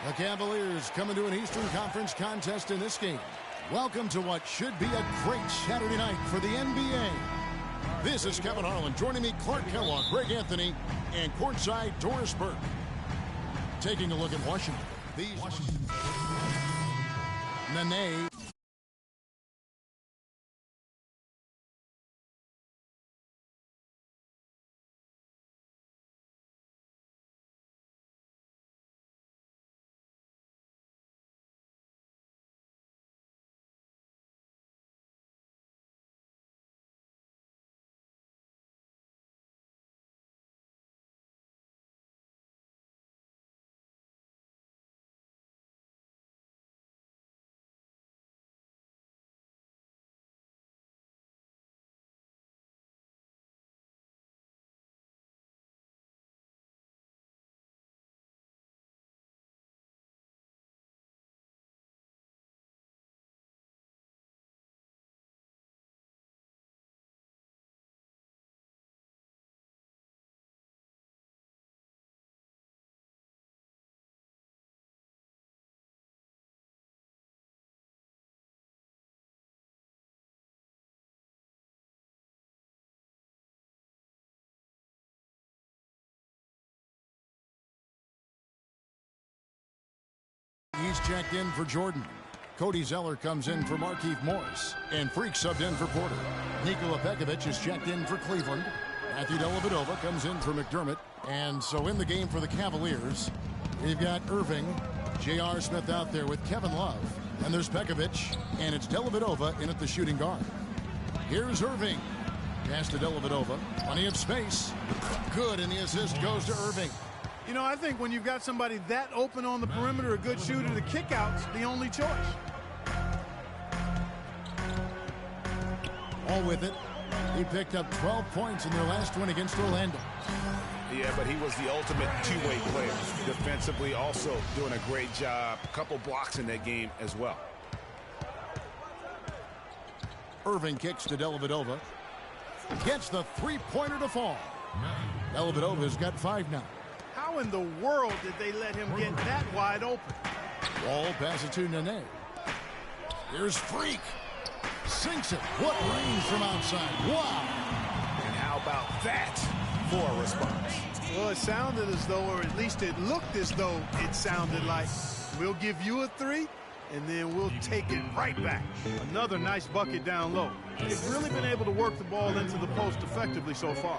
The Cavaliers coming to an Eastern Conference contest in this game. Welcome to what should be a great Saturday night for the NBA. This is Kevin Harlan. Joining me, Clark Kellogg, Greg Anthony, and courtside Doris Burke. Taking a look at Washington. Nene. He's checked in for Jordan. Cody Zeller comes in for Markieff Morris. And Freak subbed in for Porter. Nikola Pekovic is checked in for Cleveland. Matthew Dellavedova comes in for McDermott. And so in the game for the Cavaliers, we've got Irving, J.R. Smith out there with Kevin Love. And there's Pekovic, and it's Dellavedova in at the shooting guard. Here's Irving. Pass to Dellavedova. Plenty of space. Good, and the assist goes to Irving. You know, I think when you've got somebody that open on the perimeter, a good shooter, the kick-out's the only choice. All with it. He picked up 12 points in their last win against Orlando. Yeah, but he was the ultimate two-way player. Defensively also doing a great job. A couple blocks in that game as well. Irving kicks to Dellavedova. Gets the three-pointer to fall. Dellavedova's got 5 now. How in the world did they let him get that wide open? Wall passes to Nene. Here's Freak. Sinks it. What range from outside. Wow. And how about that for a response? Well, it sounded as though, or at least it looked as though it sounded like, we'll give you a 3, and then we'll take it right back. Another nice bucket down low. They've really been able to work the ball into the post effectively so far.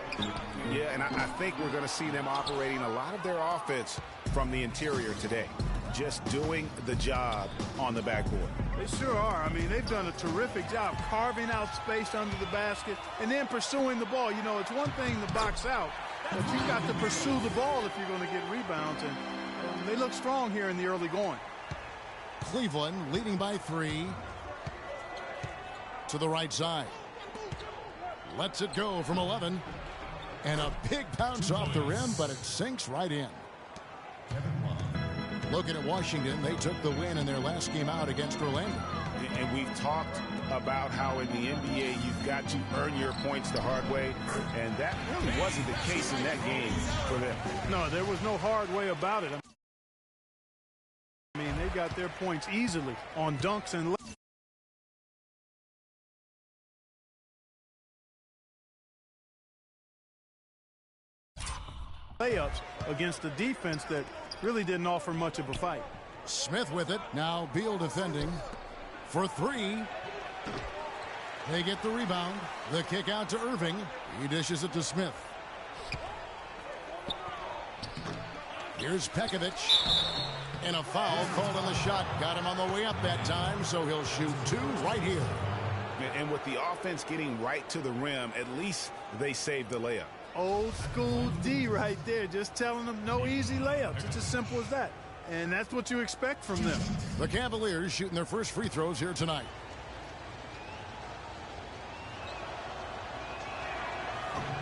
Yeah, and I think we're going to see them operating a lot of their offense from the interior today. Just doing the job on the backboard. They sure are. I mean, they've done a terrific job carving out space under the basket and then pursuing the ball. You know, it's one thing to box out, but you've got to pursue the ball if you're going to get rebounds. And they look strong here in the early going. Cleveland leading by 3 to the right side. Lets it go from 11. And a big bounce off the rim, but it sinks right in. Looking at Washington, they took the win in their last game out against Orlando. And we've talked about how in the NBA you've got to earn your points the hard way, and that really wasn't the case in that game for them. No, there was no hard way about it. I mean, they got their points easily on dunks and layups against a defense that really didn't offer much of a fight. Smith with it. Now Beal defending for 3. They get the rebound. The kick out to Irving. He dishes it to Smith. Here's Pekovic. And a foul called on the shot. Got him on the way up that time, so he'll shoot 2 right here. And with the offense getting right to the rim, at least they saved the layup. Old school D right there, just telling them no easy layups. It's as simple as that. And that's what you expect from them. The Cavaliers shooting their first free throws here tonight.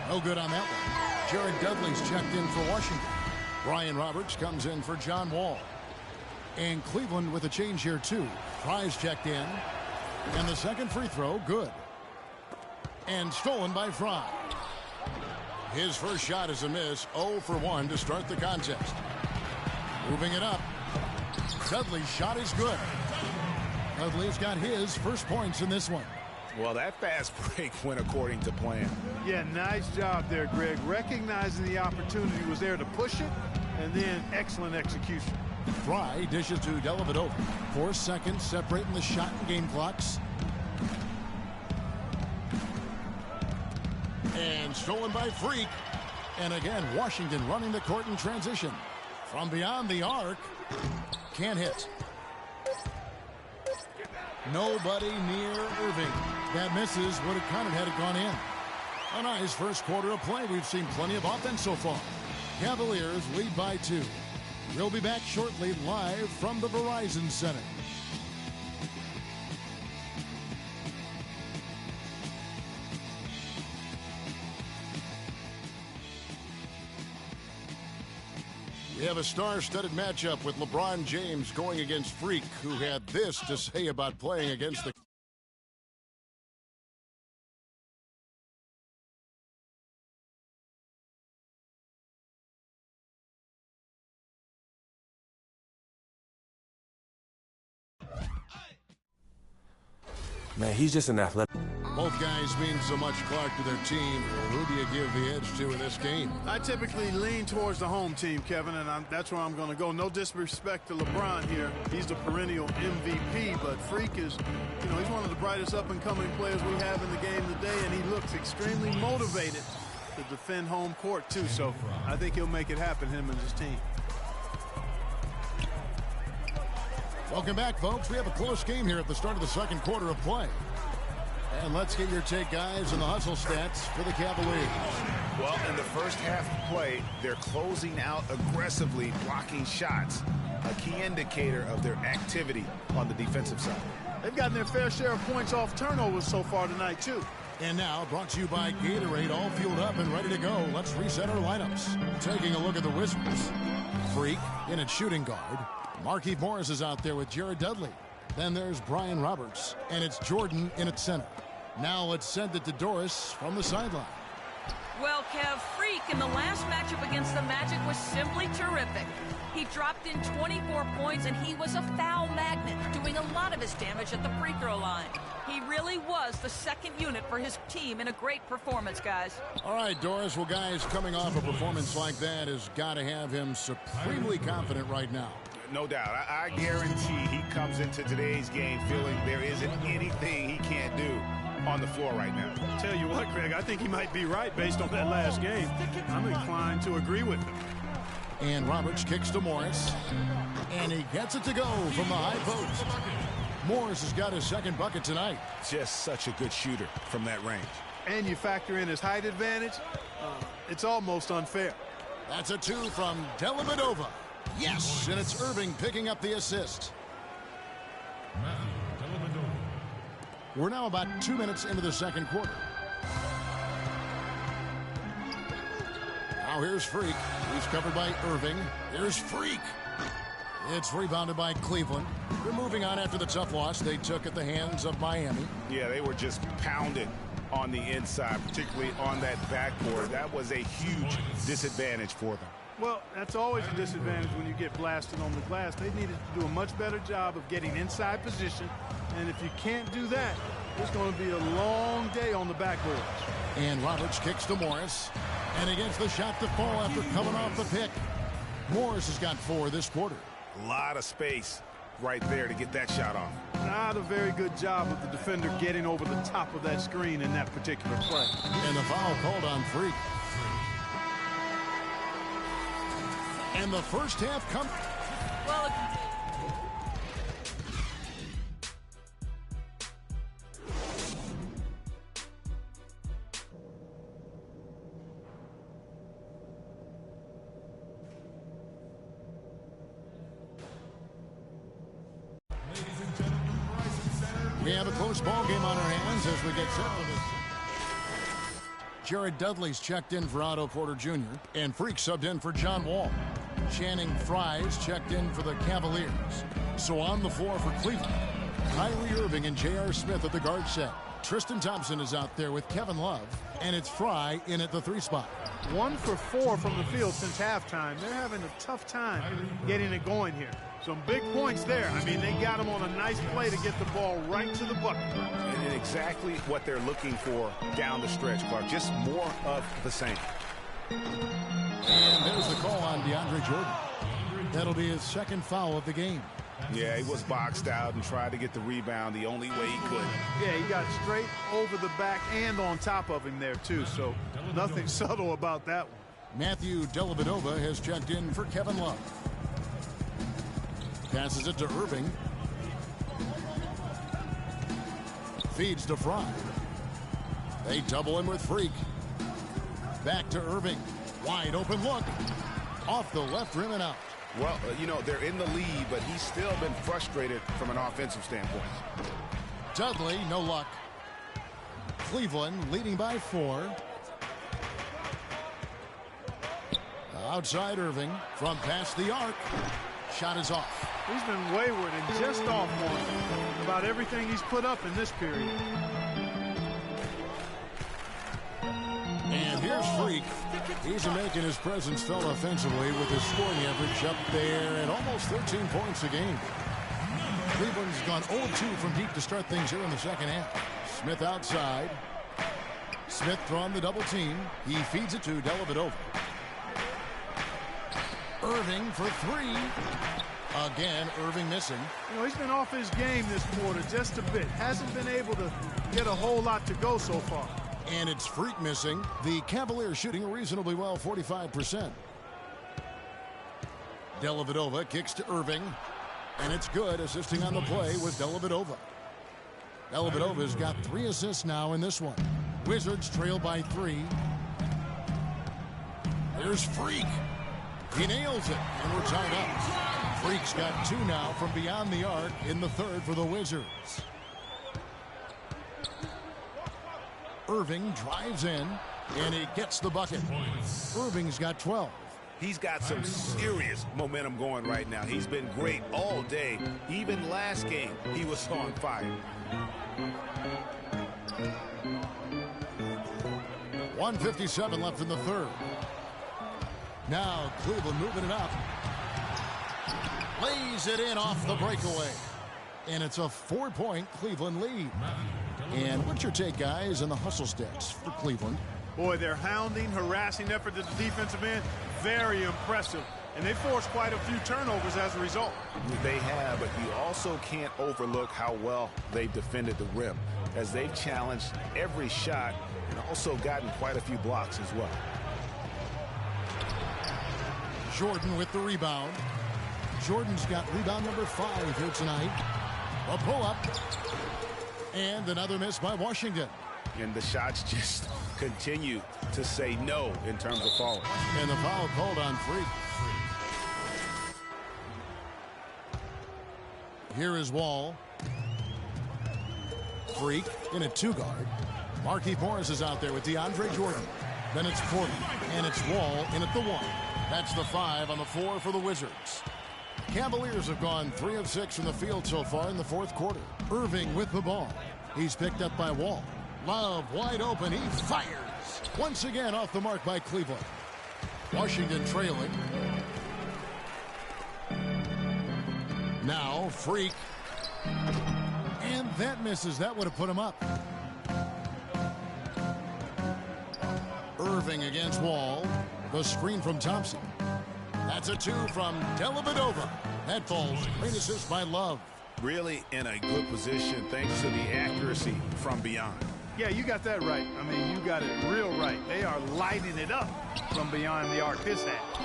No good on that one. Jared Dudley's checked in for Washington. Brian Roberts comes in for John Wall. And Cleveland with a change here too. Fry's checked in. And the second free throw, good. And stolen by Fry. His first shot is a miss. 0 for 1 to start the contest. Moving it up. Dudley's shot is good. Dudley's got his first points in this one. Well, that fast break went according to plan. Yeah, nice job there, Greg. Recognizing the opportunity was there to push it, and then excellent execution. Fry dishes to Dellavedova. 4 seconds separating the shot and game clocks. And stolen by Freak. And again, Washington running the court in transition. From beyond the arc. Can't hit. Nobody near Irving. That misses. Would have counted had it gone in. A nice first quarter of play. We've seen plenty of offense so far. Cavaliers lead by 2. We'll be back shortly live from the Verizon Center. We have a star-studded matchup with LeBron James going against Freak, who had this to say about playing against the... Man, he's just an athletic. Both guys mean so much, Clark, to their team. Who do you give the edge to in this game? I typically lean towards the home team, Kevin, and that's where I'm going to go. No disrespect to LeBron here. He's the perennial MVP, but Freak is, he's one of the brightest up-and-coming players we have in the game today, and he looks extremely motivated to defend home court, too. So I think he'll make it happen, him and his team. Welcome back, folks. We have a close game here at the start of the second quarter of play. And let's get your take, guys, on the hustle stats for the Cavaliers. Well, in the first half of play, they're closing out aggressively, blocking shots, a key indicator of their activity on the defensive side. They've gotten their fair share of points off turnovers so far tonight, too. And now, brought to you by Gatorade, all fueled up and ready to go. Let's reset our lineups. Taking a look at the Wizards. Freak in at shooting guard. Markieff Morris is out there with Jared Dudley. Then there's Brian Roberts, and it's Jordan in at center. Now let's send it to Doris from the sideline. Well, Kev, Freak in the last matchup against the Magic was simply terrific. He dropped in 24 points, and he was a foul magnet, doing a lot of his damage at the free throw line. He really was the second unit for his team in a great performance, guys. All right, Doris. Well, guys, coming off a performance like that has got to have him supremely confident right now. No doubt. I guarantee he comes into today's game feeling there isn't anything he can't do on the floor right now. Tell you what, Greg, I think he might be right based on that last game. I'm inclined to agree with him. And Roberts kicks to Morris. And he gets it to go from the high post. Morris has got his second bucket tonight. Just such a good shooter from that range. And you factor in his height advantage, it's almost unfair. That's a 2 from Dellavedova. Yes, and it's Irving picking up the assist. We're now about 2 minutes into the second quarter. Now here's Freak. He's covered by Irving. Here's Freak. It's rebounded by Cleveland. They're moving on after the tough loss they took at the hands of Miami. Yeah, they were just pounded on the inside, particularly on that backboard. That was a huge disadvantage for them. Well, that's always a disadvantage when you get blasted on the glass. They needed to do a much better job of getting inside position. And if you can't do that, it's going to be a long day on the backboard. And Roberts kicks to Morris. And he gets the shot to fall after coming off the pick. Morris has got 4 this quarter. A lot of space right there to get that shot off. Not a very good job of the defender getting over the top of that screen in that particular play. And the foul called on Freak. And the first half comes. Well, we have a close ball game on our hands as we get set for this. Jared Dudley's checked in for Otto Porter Jr. and Freak subbed in for John Wall. Channing Frye's checked in for the Cavaliers. So on the floor for Cleveland, Kyrie Irving and J.R. Smith at the guard set. Tristan Thompson is out there with Kevin Love, and it's Frye in at the 3 spot. 1 for 4 from the field since halftime. They're having a tough time getting it going here. Some big points there. I mean, they got him on a nice play to get the ball right to the bucket. And exactly what they're looking for down the stretch, Clark. Just more of the same. And there's the call on DeAndre Jordan. That'll be his second foul of the game. Yeah, he was boxed out and tried to get the rebound the only way he could. Yeah, he got straight over the back and on top of him there, too. So nothing subtle about that one. Matthew Dellavedova has checked in for Kevin Love. Passes it to Irving. Feeds to Fry. They double him with Freak. Back to Irving. Wide open look. Off the left rim and out. Well, you know, they're in the lead, but he's still been frustrated from an offensive standpoint. Dudley, no luck. Cleveland leading by 4. Outside Irving from past the arc. Shot is off. He's been wayward and just off one about everything he's put up in this period. And here's Freak. He's making his presence felt offensively with his scoring average up there at almost 13 points a game. Cleveland's gone 0-2 from deep to start things here in the second half. Smith outside. Smith throwing the double team. He feeds it to Dellavedova. Irving for 3. Again, Irving missing. You know, he's been off his game this quarter just a bit. Hasn't been able to get a whole lot to go so far. And it's Freak missing. The Cavaliers shooting reasonably well, 45%. Dellavedova kicks to Irving. And it's good. Assisting on the play was Dellavedova. Dellavedova's got 3 assists now in this one. Wizards trail by 3. There's Freak. He nails it, and we're tied up. Freak's got 2 now from beyond the arc in the third for the Wizards. Irving drives in, and he gets the bucket. Irving's got 12. He's got some serious momentum going right now. He's been great all day. Even last game, he was on fire. 1:57 left in the third. Now Cleveland moving it up. Lays it in off the breakaway. And it's a 4-point Cleveland lead. And what's your take, guys, on the hustle stats for Cleveland? Boy, their hounding, harassing effort at the defensive end, very impressive. And they forced quite a few turnovers as a result. They have, but you also can't overlook how well they've defended the rim, as they've challenged every shot and also gotten quite a few blocks as well. Jordan with the rebound. Jordan's got rebound number 5 here tonight. A pull-up. And another miss by Washington. And the shots just continue to say no in terms of falling. And the foul called on Freak. Here is Wall. Freak in a 2-guard. Markieff Morris is out there with DeAndre Jordan. Then it's Porter. And it's Wall in at the 1. That's the 5 on the 4 for the Wizards. Cavaliers have gone 3 of 6 from the field so far in the fourth quarter. Irving with the ball. He's picked up by Wall. Love wide open. He fires. Once again off the mark by Cleveland. Washington trailing. Now Freak. And that misses. That would have put him up. Irving against Wall. The screen from Thompson. That's a 2 from Dellavedova. That falls. Great assist by Love. Really in a good position thanks to the accuracy from beyond. Yeah, you got that right. I mean, you got it real right. They are lighting it up from beyond the arc this half.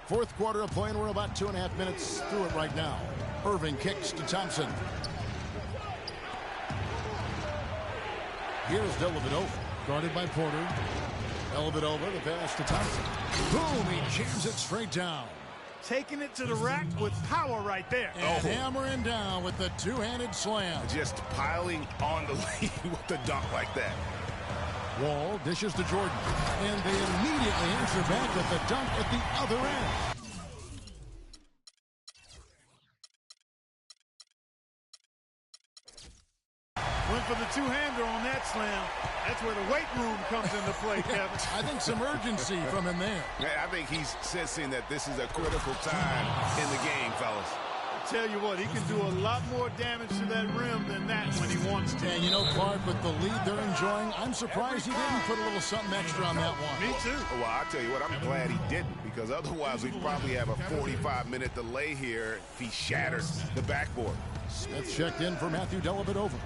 Fourth quarter of play, and we're about 2.5 minutes through it right now. Irving kicks to Thompson. Here's Dellavedova, guarded by Porter. Dellavedova, the pass to Thompson. Boom, he jams it straight down. Taking it to the rack with power right there. And hammering down with the 2-handed slam. Just piling on the lead with the dunk like that. Wall dishes to Jordan. And they immediately answer back with the dunk at the other end. Went for the 2-hander on that slam. That's where the weight room comes into play, Kevin. I think some urgency from him there. I think he's sensing that this is a critical time in the game, fellas. Tell you what, he can do a lot more damage to that rim than that when he wants to. And you know, Clark, with the lead they're enjoying, I'm surprised he didn't put a little something extra on that one. Me too. Well, I'll tell you what, I'm glad he didn't, because otherwise we'd probably have a 45-minute delay here if he shatters the backboard. Smith checked in for Matthew Dellavedova.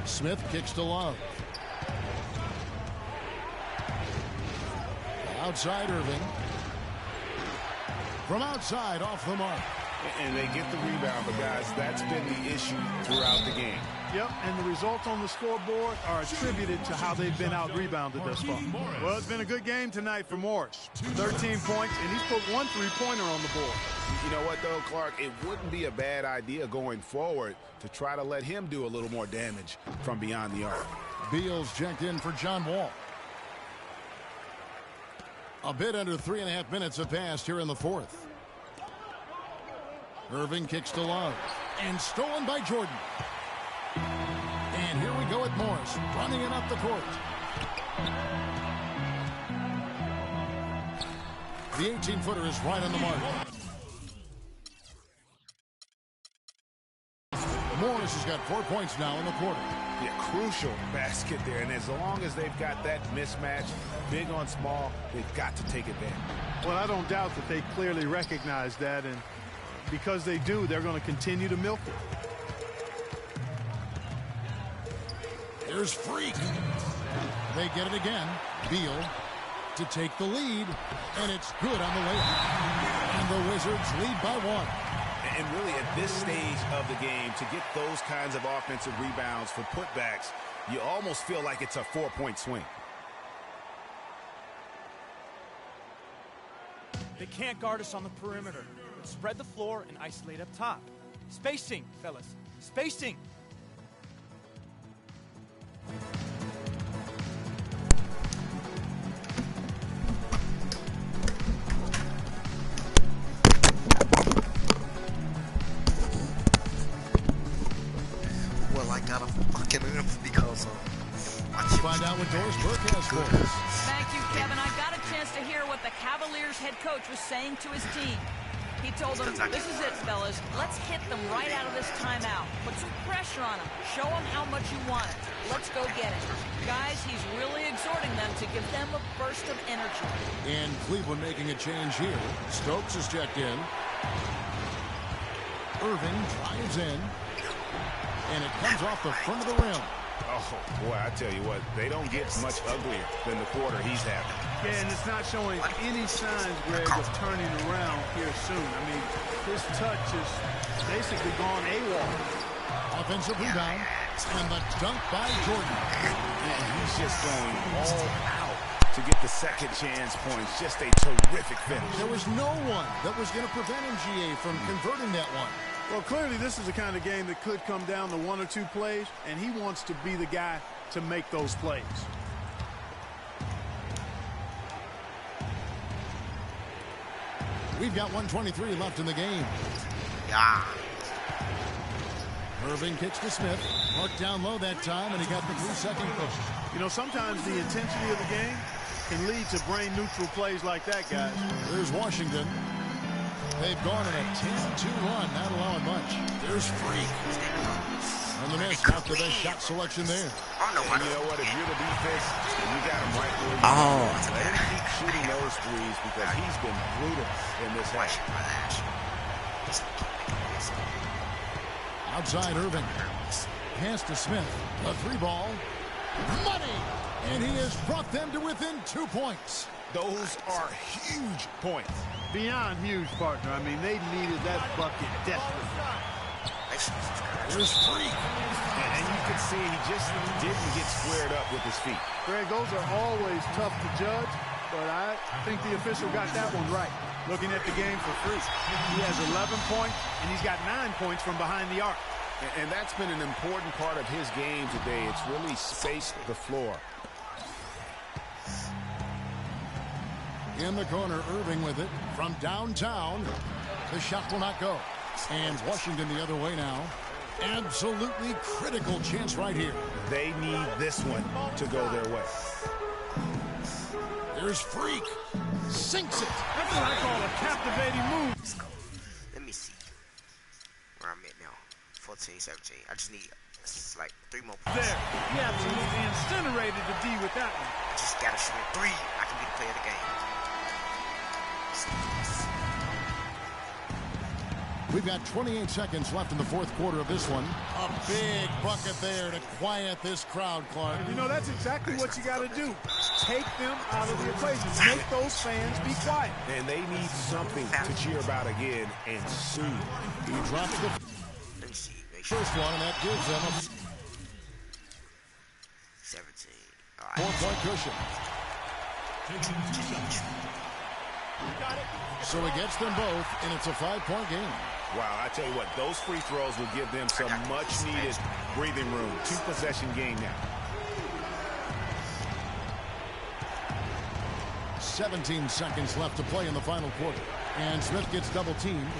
Smith kicks to Love. Outside Irving. From outside, off the mark. And they get the rebound, but guys, that's been the issue throughout the game. Yep, and the results on the scoreboard are attributed to how they've been out-rebounded thus far. Well, it's been a good game tonight for Morris. 13 points, and he's put 1 3-pointer on the board. You know what, though, Clark? It wouldn't be a bad idea going forward to try to let him do a little more damage from beyond the arc. Beals checked in for John Wall. A bit under 3.5 minutes have passed here in the fourth. Irving kicks to Love. And stolen by Jordan. And here we go at Morris, running it up the court. The 18-footer is right on the mark. Morris has got 4 points now in the quarter. Yeah, crucial basket there, and as long as they've got that mismatch, big on small, they've got to take advantage. Well, I don't doubt that they clearly recognize that, and because they do, they're going to continue to milk it. Here's Freak. They get it again. Beal to take the lead, and it's good on the layup. And the Wizards lead by 1. And really, at this stage of the game, to get those kinds of offensive rebounds for putbacks, you almost feel like it's a 4-point swing. They can't guard us on the perimeter. Let's spread the floor and isolate up top. Spacing, fellas. Spacing. Well, I got a fucking roof because Let's find out what Doris Burke has for us. Thank you, Kevin. I got a chance to hear what the Cavaliers head coach was saying to his team. He told them, this is it, fellas. Let's hit them right out of this timeout. Put some pressure on them. Show them how much you want it. Let's go get it. Guys, he's really exhorting them to give them a burst of energy. And Cleveland making a change here. Stokes is checked in. Irving drives in. And it comes off the front of the rim. Oh, boy, I tell you what, they don't get much uglier than the quarter he's having. Yeah, and it's not showing any signs, Greg, of turning around here soon. I mean, his touch is basically gone AWOL. Offensive rebound. And the dunk by Jordan. And he's just going all out to get the second chance points. Just a terrific finish. There was no one that was going to prevent MGA from converting that one. Well, clearly this is the kind of game that could come down to 1 or 2 plays, and he wants to be the guy to make those plays. We've got 1:23 left in the game. yeah. Irving kicks to Smith. Marked down low that time, and he got the 3-second push. You know, sometimes the intensity of the game can lead to brain-neutral plays like that, guys. There's Washington. They've gone on a 10-2 run, not allowing much. There's Freak. And the miss, not the best shot selection there. And you know what? If you're the defense, you got him right where you Oh, let him keep shooting those threes because he's been brutal in this half. Outside Irving. Pass to Smith. A 3-ball. Money! And he has brought them to within 2 points. Those are huge points. Beyond huge, partner. I mean, they needed that bucket desperately. There's Freak. And you can see he just didn't get squared up with his feet. Greg, those are always tough to judge, but I think the official got that one right. Looking at the game for Freak, he has 11 points, and he's got 9 points from behind the arc. And that's been an important part of his game today. It's really spaced the floor. In the corner, Irving with it from downtown. The shot will not go. And Washington the other way now. Absolutely critical chance right here. They need this one to go their way. There's Freak. Sinks it. That's what I call a captivating move. Let's go. Let me see where I'm at now. 14, 17. I just need like 3 more points. There. He absolutely incinerated the D with that one. I just gotta shoot 3. I can be the player of the game. We've got 28 seconds left in the fourth quarter of this one. A big bucket there to quiet this crowd, Clark. You know, that's exactly what you got to do. Take them out of the equation. Make those fans be quiet. And they need something to cheer about again, and soon. He drops the Let me see. Make sure. first one, and that gives them a 17. All right. 4-point cushion. So he gets them both, and it's a 5-point game. Wow, I tell you what, those free throws will give them some much-needed breathing room. 2-possession game now. 17 seconds left to play in the final quarter. And Smith gets double-teamed.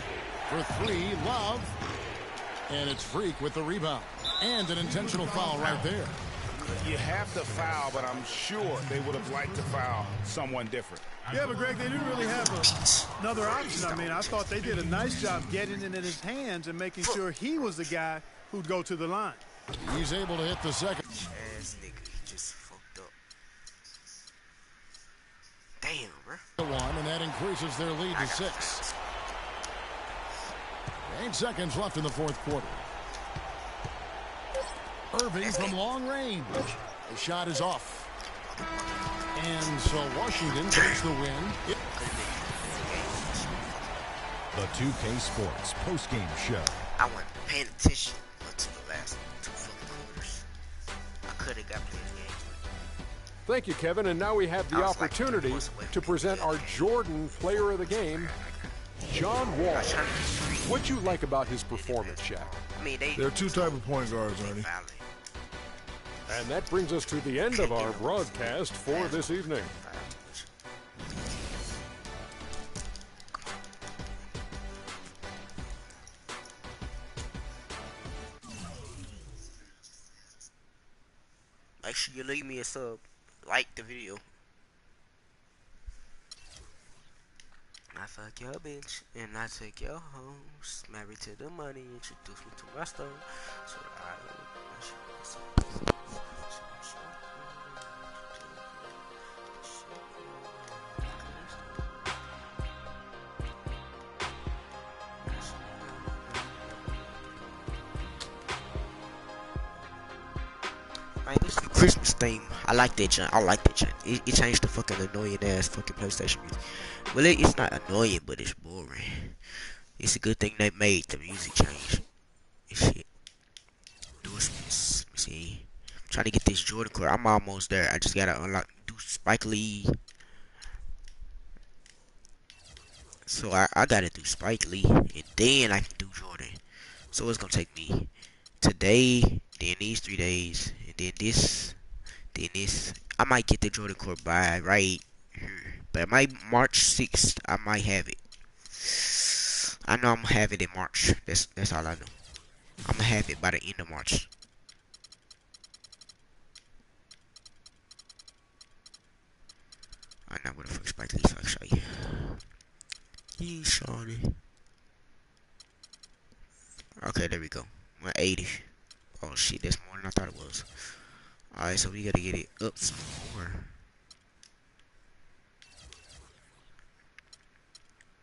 For 3, Love. And it's Freak with the rebound. And an intentional foul right there. You have to foul, but I'm sure they would have liked to foul someone different. Yeah, but Greg, they didn't really have another option. I mean, I thought they did a nice job getting it in his hands and making sure he was the guy who'd go to the line. He's able to hit the second. Ass nigga, he just fucked up. Damn, bro. One, and that increases their lead to 6. 8 seconds left in the fourth quarter. Irving from long range. The shot is off. And so Washington takes the win. The 2K Sports post-game show. I wasn't paying attention until the last 2 fucking quarters. I could have got played the game. Thank you, Kevin. And now we have the opportunity to present our Jordan Player of the Game, John Wall. What'd you like about his performance, Shaq? I mean, there are 2 types of point guards, Ernie. And that brings us to the end of our broadcast for this evening. Make sure you leave me a sub. Like the video. I fuck your bitch and I take your hoes. Married to the money, introduce me to my stove. So Alright, this is the Christmas theme. I like that junk. I like that junk. It changed the fucking annoying ass fucking PlayStation music. Well, it's not annoying, but it's boring. It's a good thing they made the music change. And shit. See, I'm trying to get this Jordan card. I'm almost there. I just gotta unlock, do Spike Lee. So I gotta do Spike Lee, and then I can do Jordan. So it's gonna take me today, then these 3 days, and then this. I might get the Jordan card by right here, but my March 6th, I might have it. I know I'm gonna have it in March. That's all I know. I'm gonna have it by the end of March. I know where the fuck Spike Lee, so I'll show you. He shorty. Okay, there we go. 180. Oh shit, that's more than I thought it was. Alright, so we gotta get it up some more.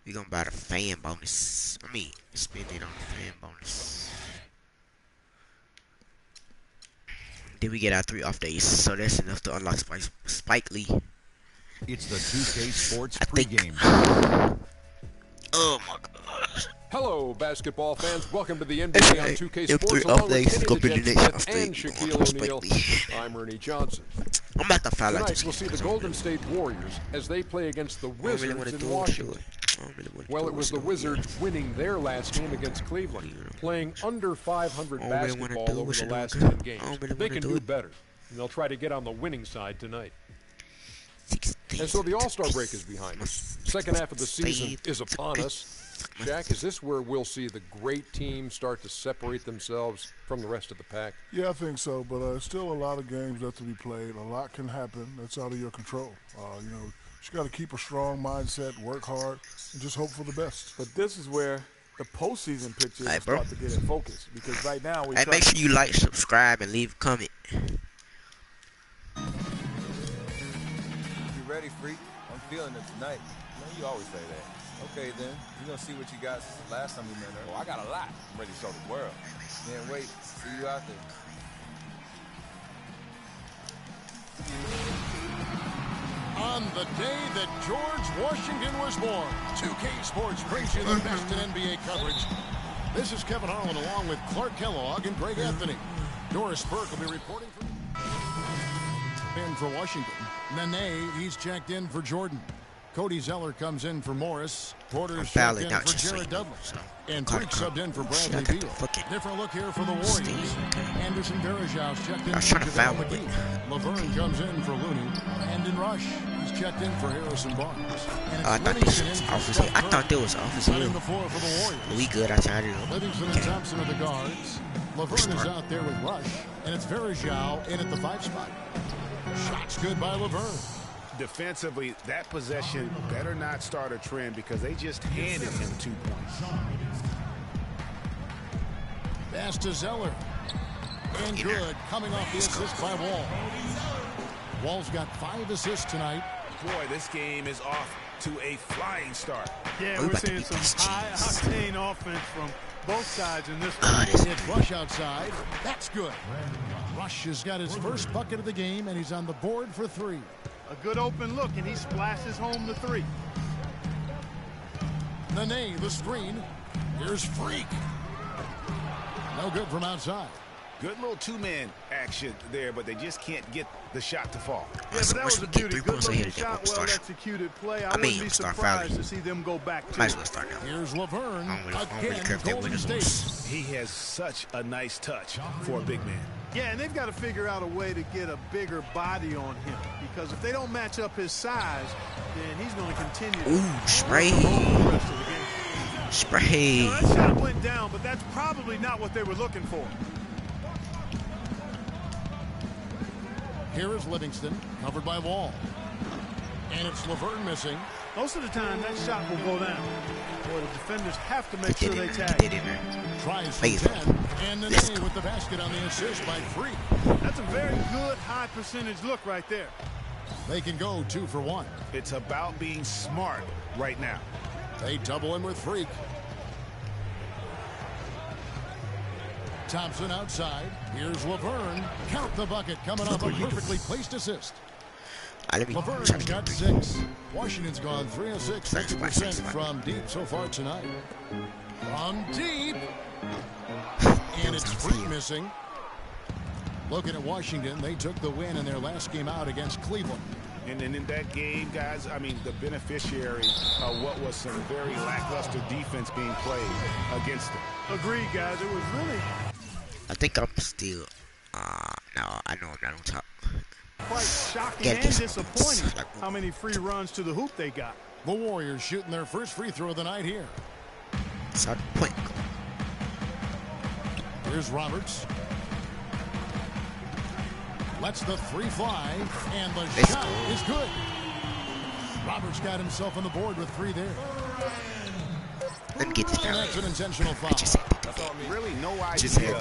We gonna buy the fan bonus. I mean, spend it on the fan bonus. Then we get our 3 off days, so that's enough to unlock Spike Lee. It's the 2K Sports pregame. Oh my gosh. Hello, basketball fans. Welcome to the NBA on 2K Sports. Along with Kenny the Jet Smith and Shaquille O'Neal. I'm Ernie Johnson. I'm about to file like Tonight, we'll see the Golden State Warriors as they play against the Wizards in Washington. Well, it was the Wizards winning their last game against Cleveland, playing under 500 basketball over the last 10 games. They can do better, and they'll try to get on the winning side tonight. And so the All-Star break is behind us. Second half of the season is upon us. Shaq, is this where we'll see the great teams start to separate themselves from the rest of the pack? Yeah, I think so, but still a lot of games left to be played. A lot can happen that's out of your control. You know, you got to keep a strong mindset, work hard, and just hope for the best. But this is where the postseason picture start to get in focus, because right now we. Hey, make sure you like, subscribe, and leave a comment. You ready, freak? I'm feeling it tonight. You always say that. Okay, then. We're going to see what you got since the last time we met her. Oh, I got a lot. I'm ready to show the world. Man, wait. See you out there. On the day that George Washington was born, 2K Sports brings you the best in NBA coverage. This is Kevin Harlan along with Clark Kellogg and Greg Anthony. Doris Burke will be reporting in for Washington. Nene, he's checked in for Jordan. Cody Zeller comes in for Morris. Porter's checked in for Jared Dudley. And Freak subbed in for Bradley Beal. Different look here for the Warriors. Anderson Varejau's checked in for JaVale McGee. Laverne comes in for Looney. And in Rush, he's checked in for Harrison Barnes. I thought this was office here. I thought there was office here. We good outside here. Livingston and Thompson are the guards. Laverne is out there with Rush. And it's Varejau in at the 5 spot. Shots good by Laverne. Defensively, that possession better not start a trend because they just handed him 2 points. Pass to Zeller. And good. Coming off the assist by Wall. Wall's got 5 assists tonight. Boy, this game is off to a flying start. Yeah, we're seeing some high-octane offense from both sides in this one. It's Rush outside. That's good. Rush has got his first bucket of the game, and he's on the board for 3. A good open look, and he splashes home the 3. Nene, the screen. Here's Freak. No good from outside. Good little 2-man action there, but they just can't get the shot to fall. Yeah, but that was a beauty. Good looking shot, well executed play. I wouldn't be surprised to see them go back to it. Here's Laverne again, Golden State. He has such a nice touch for a big man. Yeah, and they've got to figure out a way to get a bigger body on him, because if they don't match up his size, then he's going to continue to spray. The rest of the game. Spray. Now, that shot went down, but that's probably not what they were looking for. Here is Livingston, covered by Wall. And it's Laverne missing. Most of the time, that shot will go down. Boy, the defenders have to make sure they tag. Tries from 10. And Nene with the basket on the assist by Freak. That's a very good high percentage look right there. They can go 2 for 1. It's about being smart right now. They double him with Freak. Thompson outside. Here's Laverne. Count the bucket coming off a perfectly placed assist. Laverne's got 6. Washington's gone 3 of 6, 50% from deep so far tonight. From deep. And it's Freak missing. Looking at Washington, they took the win in their last game out against Cleveland. And then in that game, guys, I mean, the beneficiary of what was some very lackluster defense being played against them. Agreed, guys. It was really... I think I'm still... no, I know I'm not on top. Quite shocking and disappointing how many free runs to the hoop they got. The Warriors shooting their first free throw of the night here. Inside the point. Here's Roberts. Lets the 3 fly, and the shot is good. Roberts got himself on the board with 3 there. Let me get this down. That's an intentional foul. Really no idea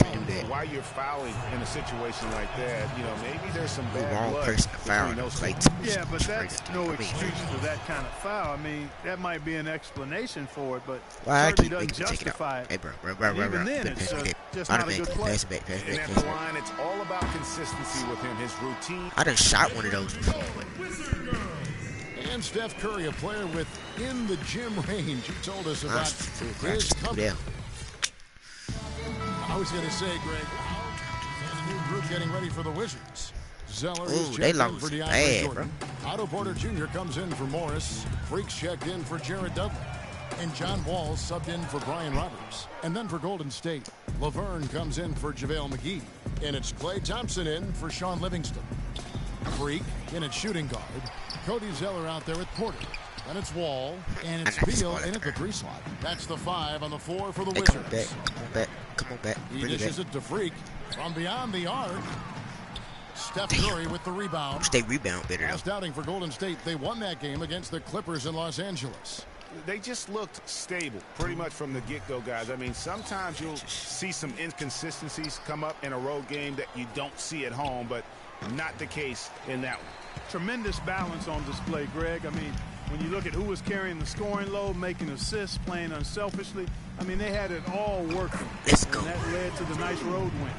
why you're fouling in a situation like that. You know, maybe there's some bad blood between those two. Yeah, but that's no excuse for that kind of foul. I mean, that might be an explanation for it, but certainly doesn't justify it. Hey, bro. Even then, it's just not a good play. And at the line, it's all about consistency with him, his routine. I done shot one of those before. And Steph Curry, a player within the gym range. He told us about his comfort. I was going to say, Greg, and the new group getting ready for the Wizards. Zeller is checked in for DeAndre Jordan. Otto Porter Jr. comes in for Morris. Freaks checked in for Jared Dudley. And John Wall subbed in for Brian Roberts. And then for Golden State, Laverne comes in for JaVale McGee. And it's Klay Thompson in for Sean Livingston. Freak in at shooting guard. Cody Zeller out there with Porter. And it's Wall, and it's Beal in at the 3 slot. That's the 5 on the floor for the Wizards. Come on back. He dishes it to Freak from beyond the arc. Steph Curry with the rebound. They rebound better. Last outing for Golden State. They won that game against the Clippers in Los Angeles. They just looked stable pretty much from the get-go, guys. I mean, sometimes you'll see some inconsistencies come up in a road game that you don't see at home, but not the case in that one. Tremendous balance on display, Greg. I mean, when you look at who was carrying the scoring load, making assists, playing unselfishly, I mean, they had it all working. Let's go. And that led to the nice road win.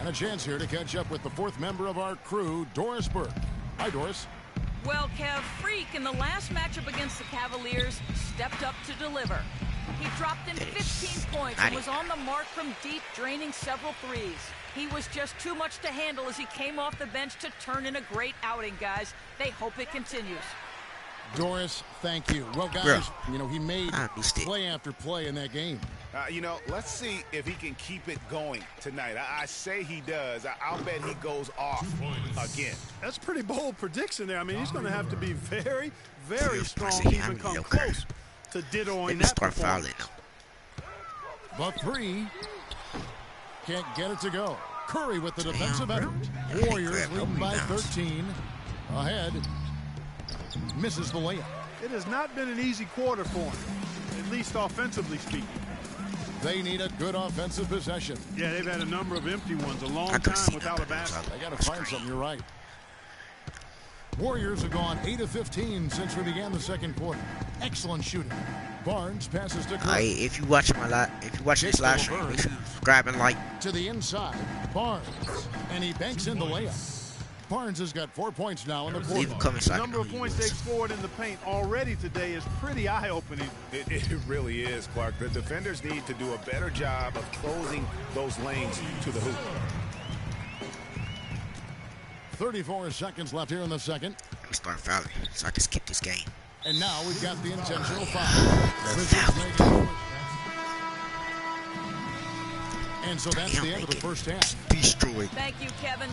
And a chance here to catch up with the 4th member of our crew, Doris Burke. Hi, Doris. Well, Kev, Freak in the last matchup against the Cavaliers stepped up to deliver. He dropped in 15 points and was on the mark from deep, draining several threes. He was just too much to handle as he came off the bench to turn in a great outing, guys. They hope it continues. Doris, thank you. Well, guys, you know, he made play after play in that game. You know, let's see if he can keep it going tonight. I say he does. I'll bet he goes off again. That's a pretty bold prediction there. I mean, he's going to have to be very, very strong to even come close to dittoing that performance. But 3 can't get it to go. Curry with the defensive effort. Warriors leading by 13. Ahead. Misses the layup. It has not been an easy quarter for him, at least offensively speaking. They need a good offensive possession. Yeah, they've had a number of empty ones, a long time without a basket. They got to find something, you're right. Warriors have gone 8 of 15 since we began the second quarter. Excellent shooting. Barnes passes to Curry. If you watch this live stream, make sure you subscribe and like. To the inside, Barnes, and he banks in the layup. Barnes has got 4 points now in the quarter. The number of points they scored in the paint already today is pretty eye-opening. It really is, Clark. The defenders need to do a better job of closing those lanes to the hoop. 34 seconds left here in the second. Let me start fouling so I can skip this game. And now we've got the intentional foul. And so that's the end of the first half. Destroyed. Thank you, Kevin.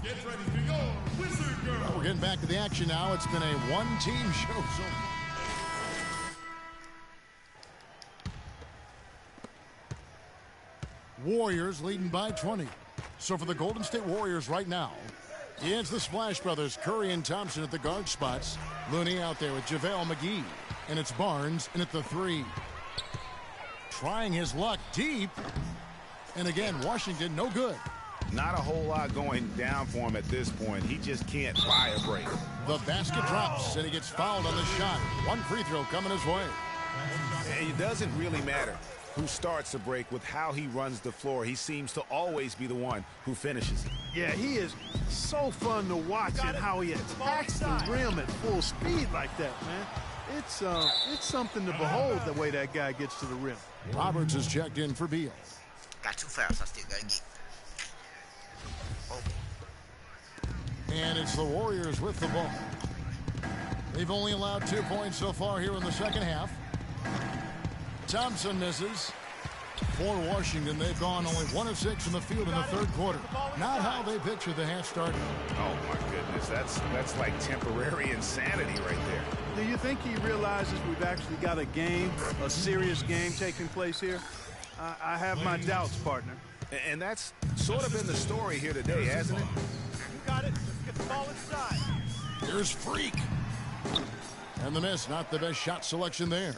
Get ready to go, Wizard Girl. Well, we're getting back to the action now. It's been a one-team show so far. Warriors leading by 20. So for the Golden State Warriors right now, it's the Splash Brothers, Curry and Thompson at the guard spots. Looney out there with JaVale McGee. And it's Barnes in at the 3. Trying his luck deep. And again, Washington no good. Not a whole lot going down for him at this point. He just can't buy a break. The basket drops, and he gets fouled on the shot. One free throw coming his way. It doesn't really matter who starts the break with how he runs the floor. He seems to always be the one who finishes it. Yeah, he is so fun to watch and how he attacks the rim at full speed like that, man. It's something to behold the way that guy gets to the rim. Roberts is checked in for Beal. Got 2 fouls. I still got to get. And it's the Warriors with the ball. They've only allowed 2 points so far here in the second half. Thompson misses. For Washington, they've gone only 1 of 6 from the field in the third quarter. Not how they pictured the half started. Oh, my goodness. That's like temporary insanity right there. Do you think he realizes we've actually got a game, a serious game taking place here? I have my doubts, partner. And that's sort of been the story here today, hasn't it? You got it. Let's get the ball inside. Here's Freak. And the miss, not the best shot selection there.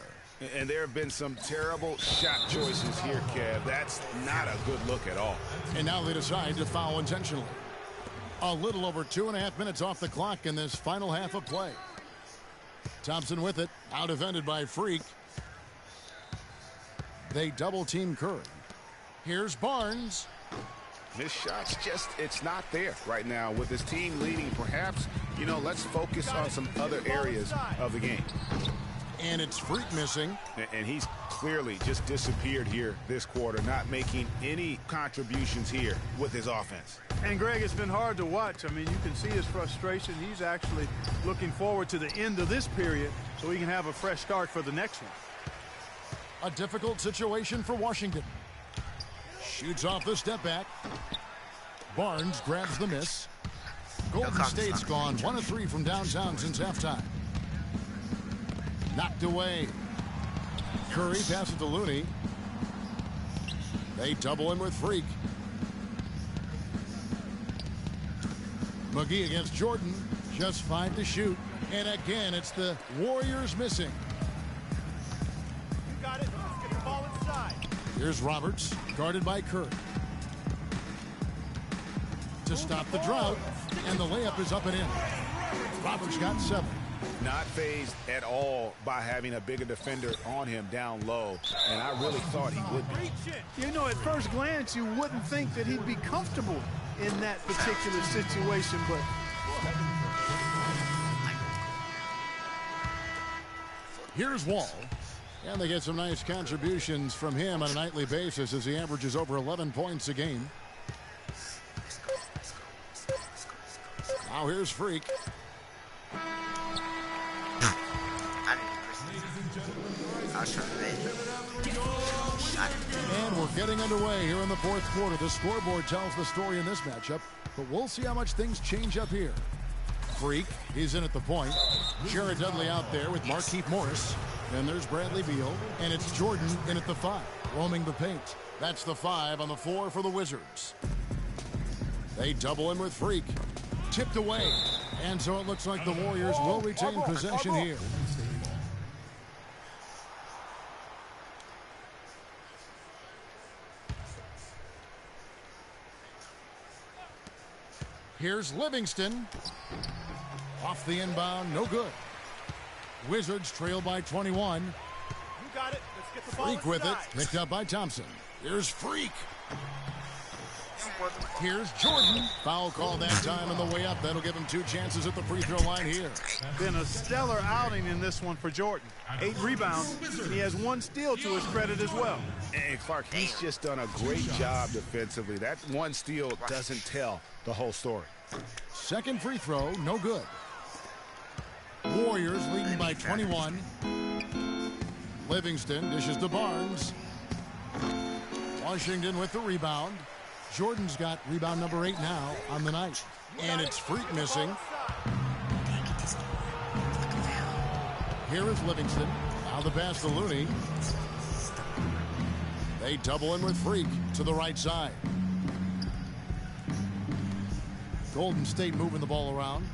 And there have been some terrible shot choices here, Kev. That's not a good look at all. And now they decide to foul intentionally. A little over 2.5 minutes off the clock in this final half of play. Thompson with it, out defended by Freak. They double team Curry. Here's Barnes. This shot's just, it's not there right now. With his team leading, perhaps, you know, let's focus on some other areas of the game. And it's Freak missing. And he's clearly just disappeared here this quarter, not making any contributions here with his offense. And Greg, it's been hard to watch. I mean, you can see his frustration. He's actually looking forward to the end of this period so he can have a fresh start for the next one. A difficult situation for Washington. Shoots off the step back. Barnes grabs the miss. Golden State's gone 1 of 3 from downtown since halftime. Knocked away. Curry passes to Looney. They double him with Freak. McGee against Jordan. Just 5 to shoot. And again, it's the Warriors missing. You got it. Let's get the ball inside. Here's Roberts, guarded by Curry. To stop the drought, and the layup is up and in. Roberts got 7. Not fazed at all by having a bigger defender on him down low, and I really thought he would be. You know, at first glance, you wouldn't think that he'd be comfortable in that particular situation, but here's Wall, and they get some nice contributions from him on a nightly basis as he averages over 11 points a game. Now here's Freak. And we're getting underway here in the fourth quarter. The scoreboard tells the story in this matchup, but we'll see how much things change up here. Freak, he's in at the point. Jared Dudley out there with Markieff Morris. Then there's Bradley Beal, and it's Jordan in at the 5, roaming the paint. That's the 5 on the floor for the Wizards. They double him with Freak. Tipped away, and so it looks like the Warriors will retain possession here. Here's Livingston. Off the inbound, no good. Wizards trail by 21. You got it. Let's get the ball Freak with it, inside. picked up by Thompson. Here's Freak. Here's Jordan. Foul call that time on the way up. That'll give him 2 chances at the free throw line here. been a stellar outing in this one for Jordan. 8 rebounds, and he has 1 steal to his credit as well. And Clark, he's just done a great job defensively. That 1 steal doesn't tell the whole story. Second free throw, no good. Warriors leading by 21. Livingston dishes to Barnes. Washington with the rebound. Jordan's got rebound number 8 now on the night. And it's Freak missing. Here is Livingston. Now the pass to Looney. They double him with Freak to the right side. Golden State moving the ball around.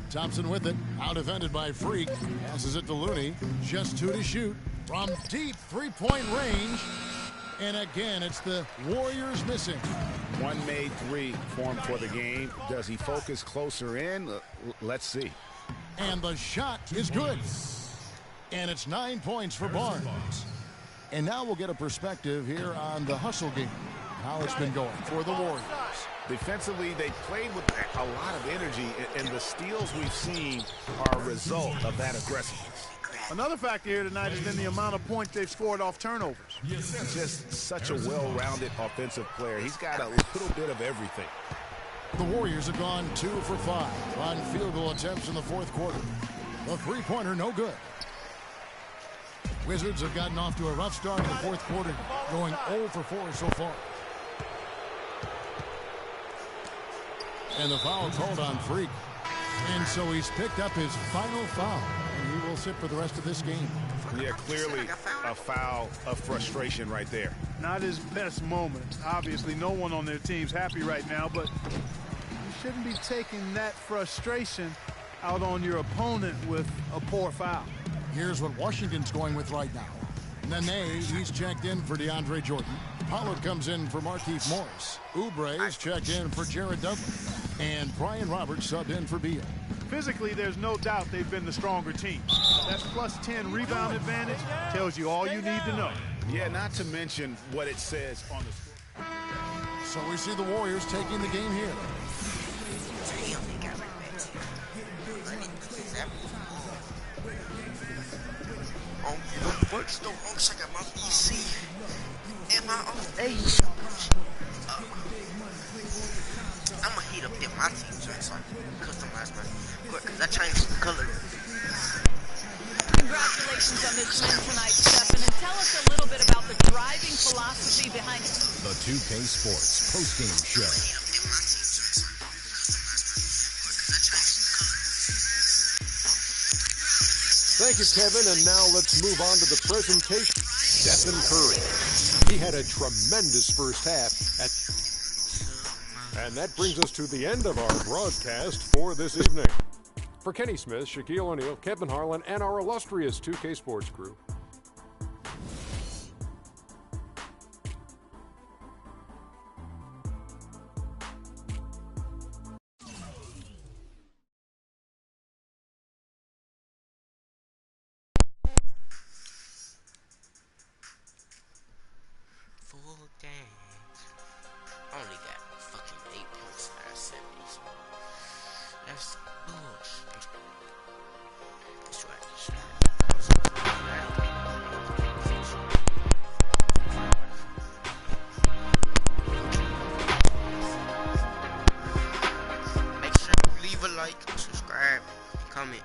Thompson with it. Out defended by Freak. Passes it to Looney. Just 2 to shoot. From deep 3-point range. And again, it's the Warriors missing. 1 made 3 for him for the game. Does he focus closer in? Let's see. And the shot is good. And it's 9 points for Barnes. And now we'll get a perspective here on the hustle game. How it's been going for the Warriors. Defensively, they played with a lot of energy, and the steals we've seen are a result of that aggressiveness. Another factor here tonight has been the amount of points they've scored off turnovers. He's just such a well-rounded offensive player. He's got a little bit of everything. The Warriors have gone 2 for 5 on field goal attempts in the fourth quarter. The three-pointer, no good. Wizards have gotten off to a rough start in the fourth quarter, going 0 for 4 so far. And the foul called on Freak. And so he's picked up his final foul, and he will sit for the rest of this game. Yeah, clearly a foul of frustration right there. Not his best moment. Obviously, no one on their team's happy right now, but you shouldn't be taking that frustration out on your opponent with a poor foul. Here's what Washington's going with right now. Nene, he's checked in for DeAndre Jordan. Pollard comes in for Markieff Morris. Oubre's checked in for Jared Dudley. And Brian Roberts subbed in for Beal. Physically, there's no doubt they've been the stronger team. That plus 10 rebound advantage tells you all you need to know. Yeah, not to mention what it says on the score. So we see the Warriors taking the game here. Works don't looks like I'm off EC. Am I off age? my team joint so I can customize my court because I changed the color. Congratulations on this win tonight, Stephen, and tell us a little bit about the driving philosophy behind it. The 2K Sports postgame show. Thank you, Kevin, and now let's move on to the presentation. Stephen Curry. He had a tremendous first half. And that brings us to the end of our broadcast for this evening. For Kenny Smith, Shaquille O'Neal, Kevin Harlan, and our illustrious 2K Sports crew, I only got fucking 8 points out of 70s. That's bullshit. That's right. Make sure you leave a like, subscribe, comment.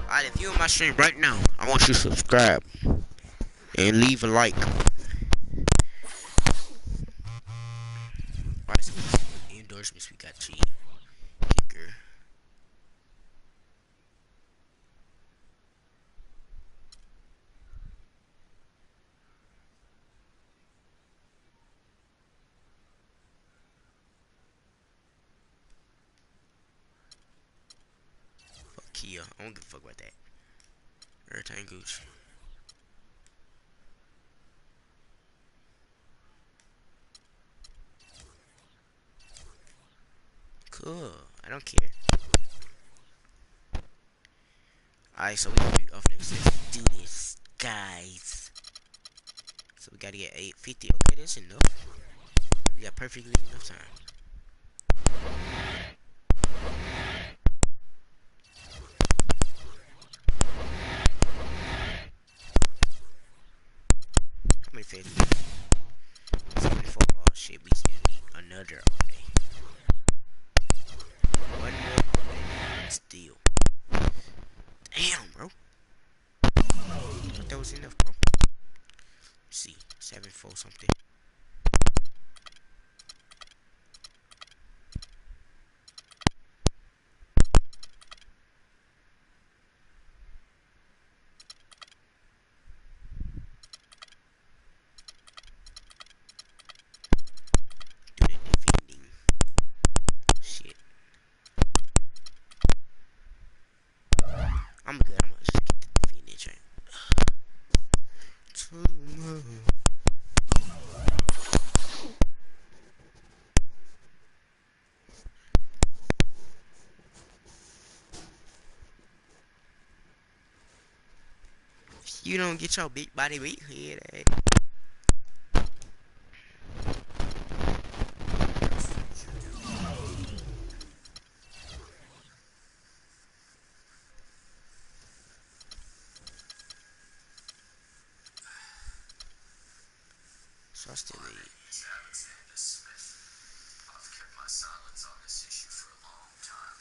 Alright, if you're on my stream right now, I want you to subscribe and leave a like. Endorsements, we got G Kicker. Fuck Kia. I don't give a fuck about that. Everything Gucci. Cool. I don't care. Alright, so we can be off next. Let's do this, guys. So we gotta get 850. Okay, that's enough. We got perfectly enough time. How many phases? 74. Oh shit, we still need another all day. One more steal. Damn, bro. I thought that was enough, bro. Let's see, 7-4 something. Do the defending. Shit. I'm good. I'm gonna just get the finish right. If you don't get your big body beat here, so I still need. Alex-Matthew13's. I've kept my silence on this issue for a long time.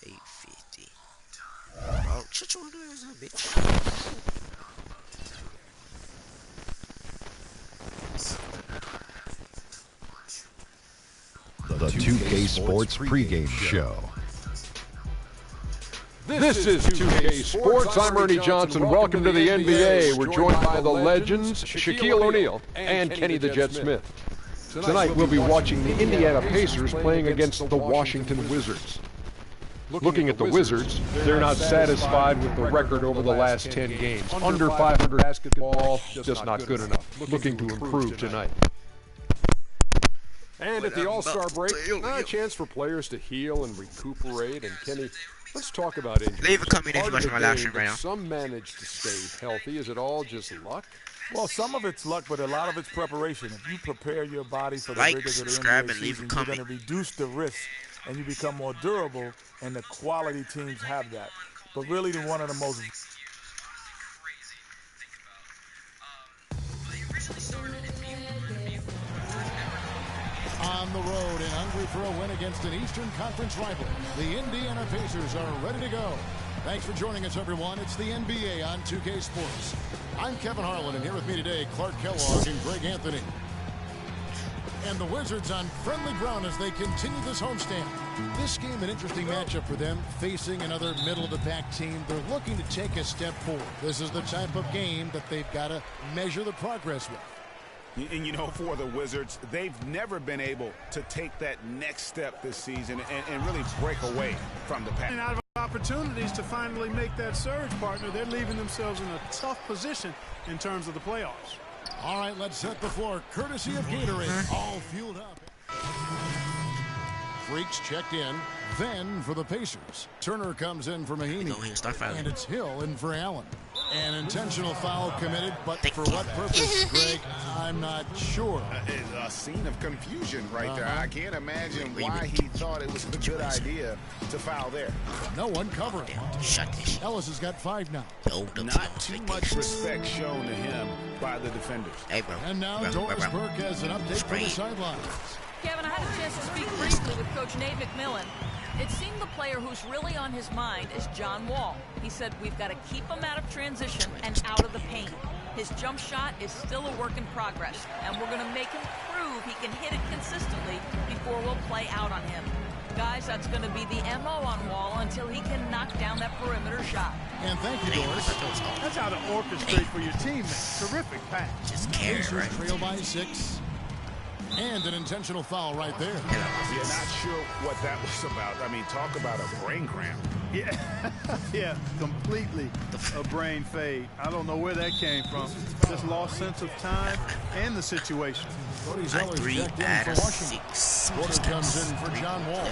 850. Oh, shut your ass up, bitch. The 2K Sports pregame show. This is 2K Sports. I'm Ernie Johnson. Welcome to the NBA. We're joined by the legends, Shaquille O'Neal and Kenny the Jet Smith. Tonight we'll be watching the Indiana Pacers playing against the Washington Wizards. Looking at the Wizards, they're not satisfied with the record over the last 10 games. Under 500 basketball, just not good enough. Looking to improve tonight. And at the All-Star break, a chance for players to heal and recuperate. And Kenny, let's talk about injuries. Leave a comment if you're watching my live stream right now. Some manage to stay healthy. Is it all just luck? Well, some of it's luck, but a lot of it's preparation. If you prepare your body for the rigors of the NBA season, you're going to reduce the risk and you become more durable, and the quality teams have that. But really, one of the most on the road and hungry for a win against an Eastern Conference rival. The Indiana Pacers are ready to go. Thanks for joining us, everyone. It's the NBA on 2K Sports. I'm Kevin Harlan, and here with me today, Clark Kellogg and Greg Anthony. And the Wizards on friendly ground as they continue this homestand. This game, an interesting matchup for them, facing another middle-of-the-pack team. They're looking to take a step forward. This is the type of game that they've got to measure the progress with. And, you know, for the Wizards, they've never been able to take that next step this season and really break away from the pack. And out of opportunities to finally make that surge, partner, they're leaving themselves in a tough position in terms of the playoffs. All right, let's set the floor. Courtesy of Gatorade, all fueled up. Freaks checked in. Then for the Pacers, Turner comes in for Mahinmi. And it's Hill in for Allen. An intentional foul committed, but for what purpose, Greg, I'm not sure. A scene of confusion right there. I can't imagine why he thought it was a good idea to foul there. No one covering. Ellis has got 5 now. Not too much respect shown to him by the defenders. And now Doris Burke has an update from the sidelines. Kevin, I had a chance to speak briefly with Coach Nate McMillan. It seemed the player who's really on his mind is John Wall. He said we've got to keep him out of transition and out of the paint. His jump shot is still a work in progress, and we're going to make him prove he can hit it consistently before we'll play out on him. Guys, that's going to be the MO on Wall until he can knock down that perimeter shot. And thank you, Doris. That's how to orchestrate for your teammate. Terrific pass. Just carry, right? Trail by 6. And an intentional foul right there. You're not sure what that was about. I mean, talk about a brain cramp. Yeah, completely a brain fade. I don't know where that came from. Just lost sense of time and the situation. Cody Zeller's checked in for Washington. Porter comes in for John Wall.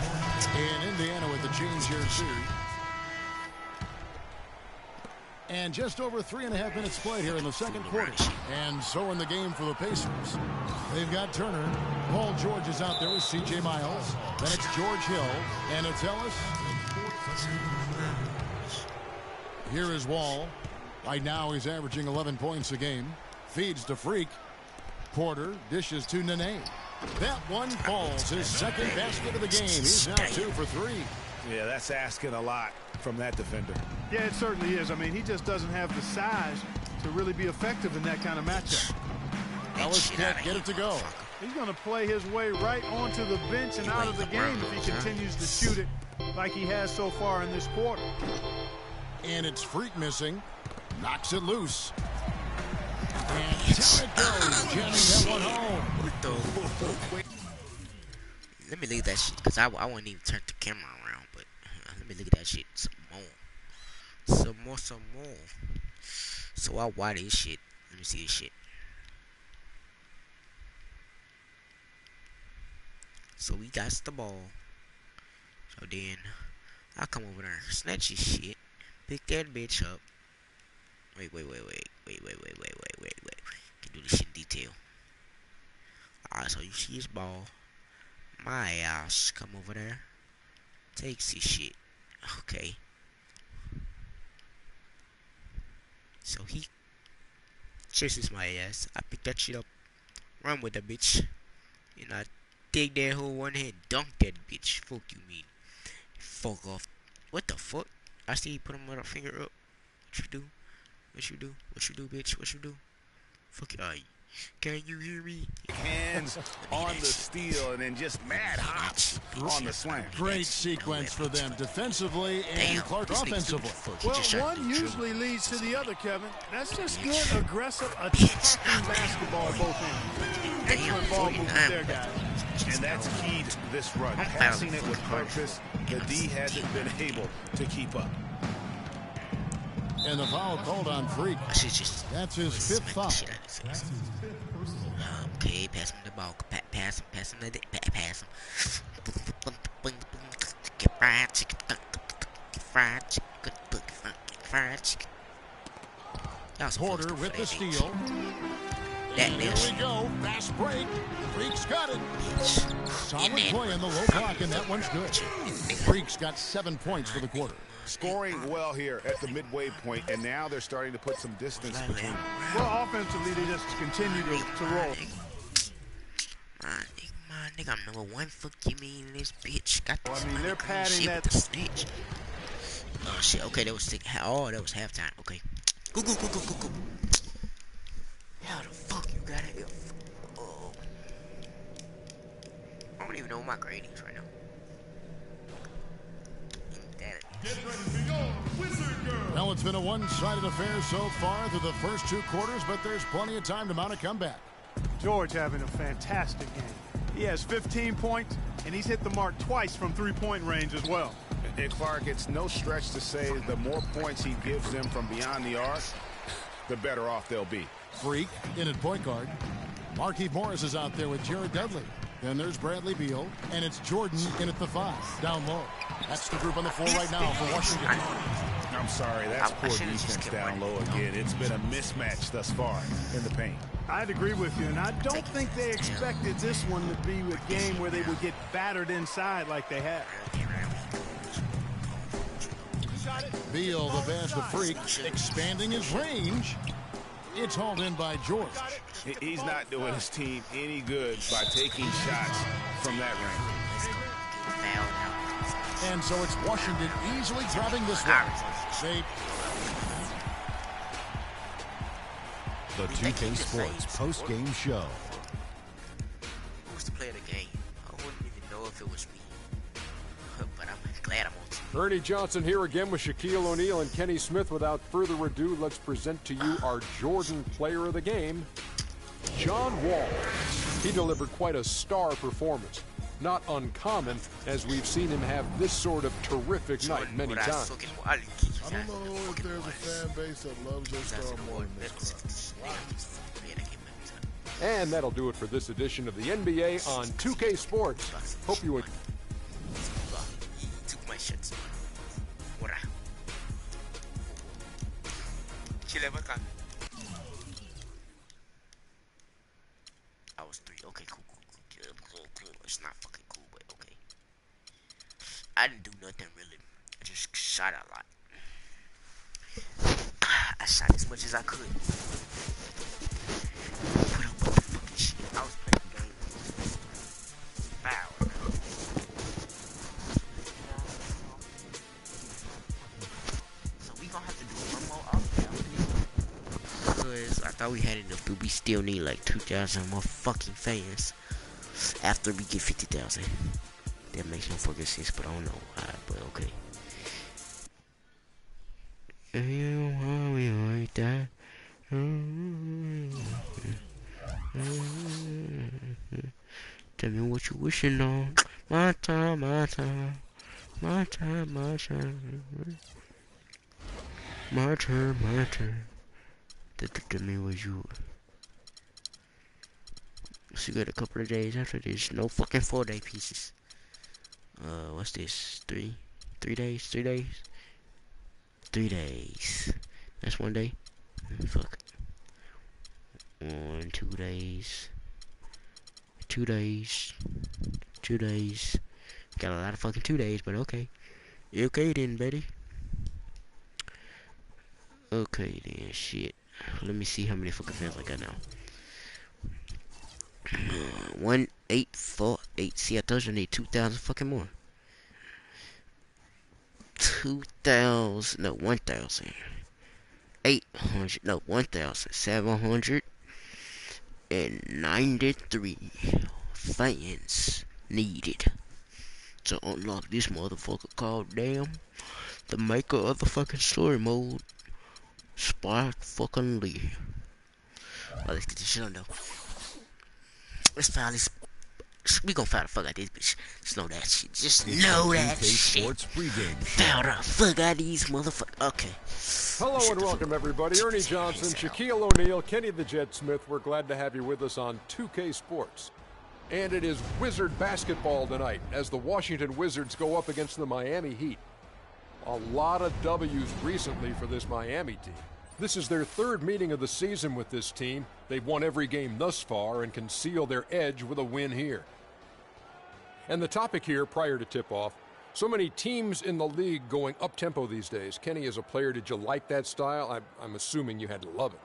And Indiana with the change here, too. And just over 3.5 minutes played here in the second quarter. And so in the game for the Pacers. They've got Turner. Paul George is out there with C.J. Miles. Then it's George Hill. And it's Ellis. Here is Wall. Right now he's averaging 11 points a game. Feeds to Freak. Porter dishes to Nene. That one falls. His second basket of the game. He's now 2 for 3. Yeah, that's asking a lot from that defender. Yeah, it certainly is. I mean, he just doesn't have the size to really be effective in that kind of matchup. Ellis can't get it to go. He's going to play his way right onto the bench and out of the game if he continues to shoot it like he has so far in this quarter. And it's Freak missing. Knocks it loose. And down it goes. Jamming that one home. Let me look at that shit, because I won't even turn the camera around, but let me look at that shit some more. Some more. So I watch this shit. Let me see this shit. So we got the ball. So then I come over there, snatch his shit, pick that bitch up. Wait. Can do this shit in detail. Alright, so you see his ball. My ass come over there, takes his shit. Okay. So he chases my ass. I pick that shit up, run with the bitch, and I take that whole one hand, dunk that bitch. Fuck you mean? Fuck off. What the fuck? I see you put him with a finger up. What you do? What you do? What you do, bitch? What you do? Fuck you. Can you hear me? Hands on the steal and then just mad hops on the slam. Great sequence for them defensively and Clark offensively. Well, one usually leads to the other, Kevin. That's just good, aggressive, attacking basketball both ends. Excellent ball movement there, guys. And that's key to this run. Passing it with purpose, the D hasn't been able to keep up. And the foul called on Freak. That's his 5th foul. Okay, pass him the ball. Pass him. Pass him. Fried chicken. Porter with the steal. Here we go. Fast break. Freak's got it. Solid play in the low block, and that one's good. Freak's got 7 points for the quarter. Scoring well here at the midway point, and now they're starting to put some distance between them. Well, offensively, they just continue to roll. My Nigga, I'm #1 for me in this bitch. Got this they're padding shit that. with the snitch. Oh shit. Okay, that was that was halftime. Okay. Go. How the fuck you got it? Oh. I don't even know what my grade is right now. Well, it's been a one-sided affair so far through the first 2 quarters, but there's plenty of time to mount a comeback. George having a fantastic game. He has 15 points, and he's hit the mark twice from three-point range as well. And Clark, it's no stretch to say the more points he gives them from beyond the arc, the better off they'll be. Freak in at point guard. Markieff Morris is out there with Jared Dudley. Then there's Bradley Beal, and it's Jordan in at the 5, down low. That's the group on the floor right now for Washington. I'm sorry, that's poor defense down low again. It's been a mismatch thus far in the paint. I'd agree with you, and I don't think they expected this one to be a game where they would get battered inside like they have. Beal, the pass to Freak, expanding his range. It's hauled in by George. He's not doing his team any good by taking shots from that range. And so it's Washington easily grabbing this one. The 2K Sports post-game show. Who's the player of the game? I wouldn't even know if it was me. But I'm glad I'm on team. Ernie Johnson here again with Shaquille O'Neal and Kenny Smith. Without further ado, let's present to you our Jordan player of the game, John Wall. He delivered quite a star performance. Not uncommon, as we've seen him have this sort of terrific night many times. I don't know if there's a fan base that loves their star more than this crowd. And that'll do it for this edition of the NBA on 2K Sports. Hope you enjoyed. Took my shots. I was 3. Okay, cool. It's not fucking cool, but okay. I didn't do nothing really. I just shot a lot. I shot as much as I could. Put up with the fucking shit. I was playing the game. Foul. So we gonna have to do one more off. Because I thought we had enough, but we still need like 2,000 more fucking fans after we get 50,000. That makes no fucking sense, but I don't know why, but okay. Like that. Tell me what you wishing on. My time. My turn. Tell me what you. So you got a couple of days after this. No fucking 4-day pieces. What's this? 3 days? 3 days? 3 days. That's 1 day? Fuck. 1, 2 days. 2 days. 2 days. Got a lot of fucking 2 days, but okay. Okay then, buddy. Okay then, shit. Let me see how many fucking fans I got now. 1848. See, I told you I need 2,000 fucking more. 1,793 fans needed to unlock this motherfucker called damn the maker of the fucking story mode, Spark fucking Lee. Oh, let's get this shit on though. Let's file this. We gonna file the fuck out this bitch. Just know that shit. Just know that shit. File the fuck out these motherfuckers. Okay. Hello and welcome everybody. Ernie Johnson, Shaquille O'Neal, Kenny the Jet Smith. We're glad to have you with us on 2K Sports. And it is Wizard basketball tonight as the Washington Wizards go up against the Miami Heat. A lot of W's recently for this Miami team. This is their 3rd meeting of the season with this team. They've won every game thus far and can seal their edge with a win here. And the topic here prior to tip-off, so many teams in the league going up-tempo these days. Kenny, as a player, did you like that style? I'm assuming you had to love it.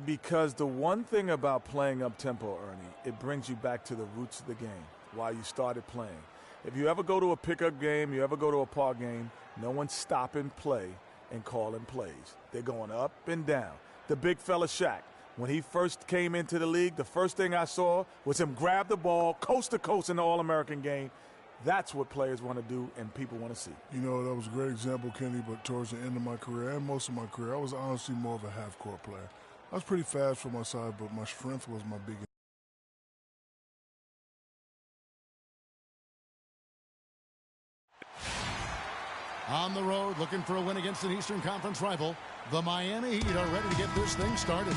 Because the one thing about playing up-tempo, Ernie, it brings you back to the roots of the game. while you started playing. If you ever go to a pickup game, you ever go to a park game, no one's stopping play and calling plays. They're going up and down. The big fella Shaq, when he first came into the league, the first thing I saw was him grab the ball coast to coast in the All-American game. That's what players want to do and people want to see. You know, that was a great example, Kenny, but towards the end of my career and most of my career, I was honestly more of a half-court player. I was pretty fast for my size, but my strength was my biggest. On the road, looking for a win against an Eastern Conference rival, the Miami Heat are ready to get this thing started.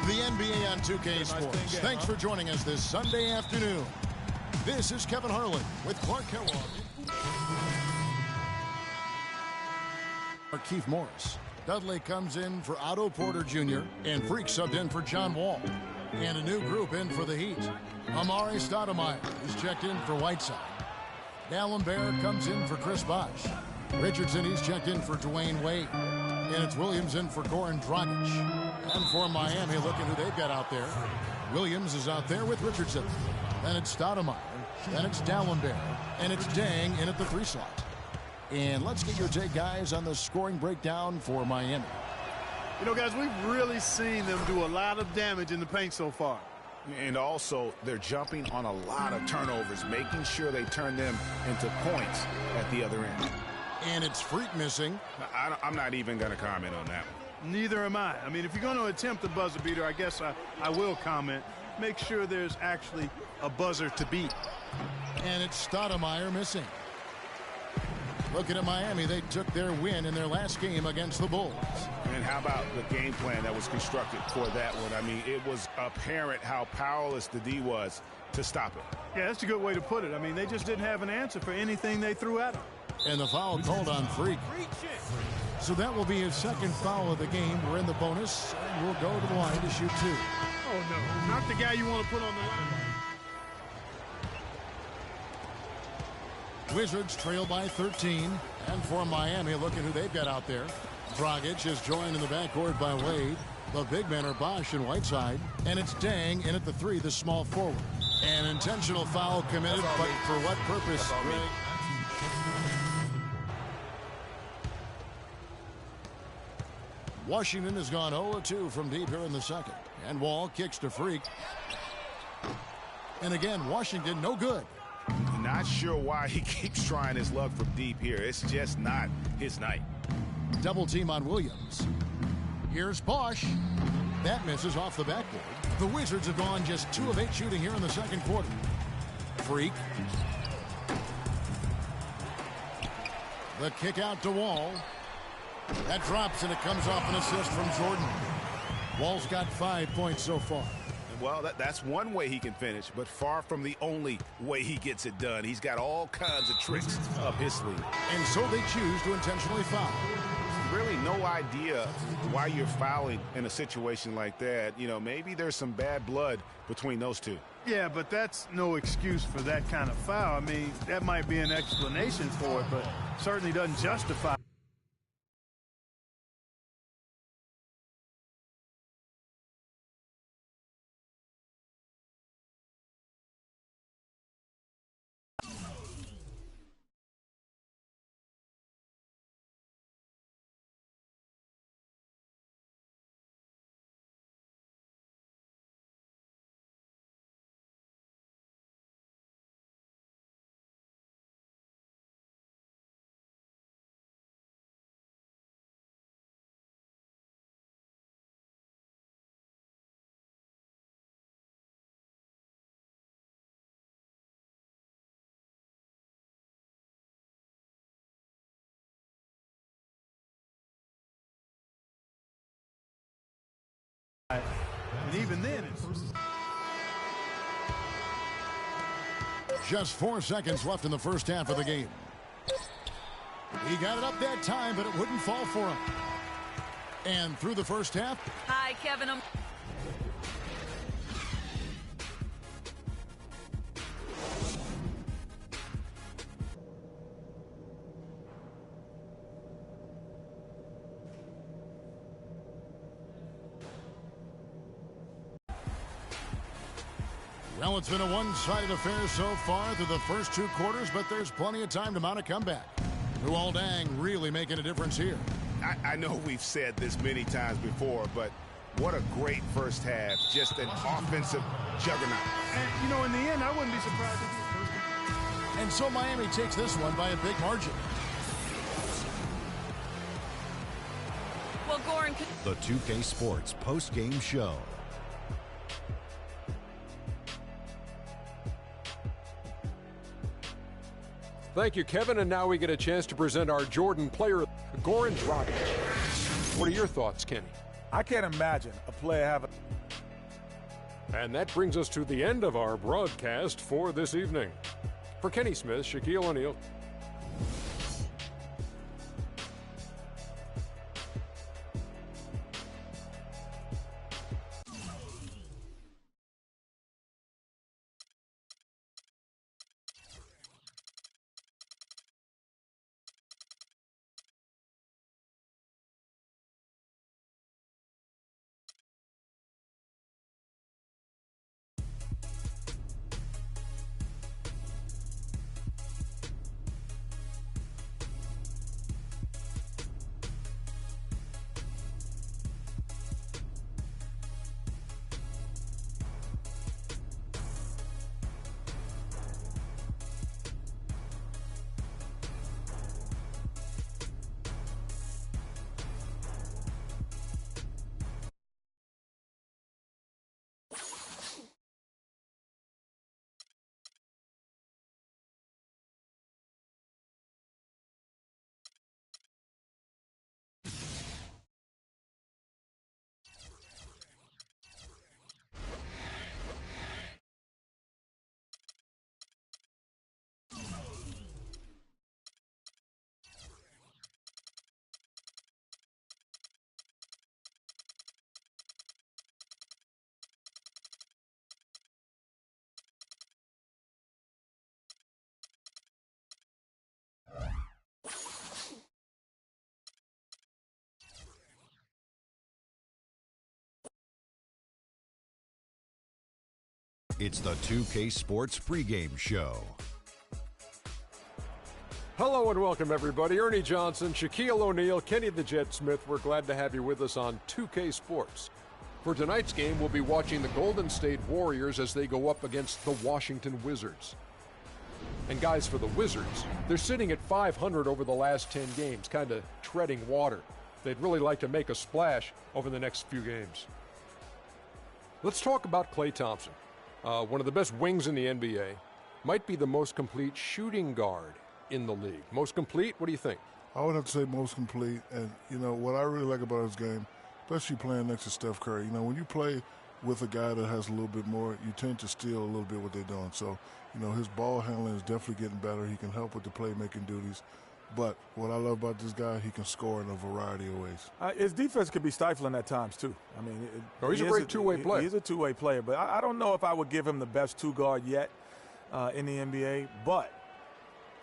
The NBA on 2K Sports. Thanks for joining us this Sunday afternoon. This is Kevin Harlan with Clark Kellogg. Keith Morris. Dudley comes in for Otto Porter Jr. and Freak subbed in for John Wall. And a new group in for the Heat. Amari Stoudemire is checked in for Whiteside. Dallin Bear comes in for Chris Bosh. Richardson, he's checked in for Dwayne Wade. And it's Williams in for Goran Dragic. And for Miami, looking who they've got out there. Williams is out there with Richardson. Then it's Stoudemire. Then it's Dallin Bear. And it's Dang in at the 3 slot. And let's get your take, guys, on the scoring breakdown for Miami. You know, guys, we've really seen them do a lot of damage in the paint so far. And also, they're jumping on a lot of turnovers, making sure they turn them into points at the other end. And it's Freak missing. I'm not even going to comment on that one. Neither am I. I mean, if you're going to attempt a buzzer beater, I guess I will comment. Make sure there's actually a buzzer to beat. And it's Stoudemire missing. Looking at Miami, they took their win in their last game against the Bulls. And how about the game plan that was constructed for that one? I mean, it was apparent how powerless the D was to stop it. Yeah, that's a good way to put it. I mean, they just didn't have an answer for anything they threw at them. And the foul called on Freak. So that will be his second foul of the game. We're in the bonus, and we'll go to the line to shoot 2. Oh, no. Not the guy you want to put on the line. Wizards trail by 13. And for Miami, looking who they've got out there. Dragic is joined in the backcourt by Wade. The big men are Bosh and Whiteside. And it's Dang in at the 3, the small forward. An intentional foul committed, but for what purpose? Washington has gone 0-2 from deep here in the second. And Wall kicks to Freak. And again, Washington no good. Not sure why he keeps trying his luck from deep here. It's just not his night. Double team on Williams. Here's Bosh. That misses off the backboard. The Wizards have gone just 2 of 8 shooting here in the second quarter. Freak. The kick out to Wall. That drops, and it comes off an assist from Jordan. Wall's got 5 points so far. Well, that's one way he can finish, but far from the only way he gets it done. He's got all kinds of tricks up his sleeve. And so they choose to intentionally foul. Really no idea why you're fouling in a situation like that. You know, maybe there's some bad blood between those two. Yeah, but that's no excuse for that kind of foul. I mean, that might be an explanation for it, but certainly doesn't justify. And even then, it's just 4 seconds left in the first half of the game. He got it up that time, but it wouldn't fall for him. And through the first half. Hi, Kevin. Well, it's been a one-sided affair so far through the first 2 quarters, but there's plenty of time to mount a comeback. Luol Deng really making a difference here. I know we've said this many times before, but what a great first half. Just an offensive juggernaut. And, you know, in the end, I wouldn't be surprised if he was first. And so Miami takes this one by a big margin. Well, Goran... The 2K Sports post-game show. Thank you, Kevin. And now we get a chance to present our Jordan player, Goran Dragic. What are your thoughts, Kenny? I can't imagine a player having... And that brings us to the end of our broadcast for this evening. For Kenny Smith, Shaquille O'Neal. It's the 2K Sports pregame show. Hello and welcome, everybody. Ernie Johnson, Shaquille O'Neal, Kenny the Jet Smith. We're glad to have you with us on 2K Sports. For tonight's game, we'll be watching the Golden State Warriors as they go up against the Washington Wizards. And guys, for the Wizards, they're sitting at 500 over the last 10 games, kind of treading water. They'd really like to make a splash over the next few games. Let's talk about Klay Thompson. One of the best wings in the NBA, might be the most complete shooting guard in the league. Most complete? What do you think? I would have to say most complete. And, you know, what I really like about his game, especially playing next to Steph Curry, you know, when you play with a guy that has a little bit more, you tend to steal a little bit what they're doing. So, you know, his ball handling is definitely getting better. He can help with the playmaking duties. But what I love about this guy, he can score in a variety of ways. His defense could be stifling at times, too. I mean, he's a great two-way player. He's a two-way player. But I don't know if I would give him the best two-guard yet in the NBA. But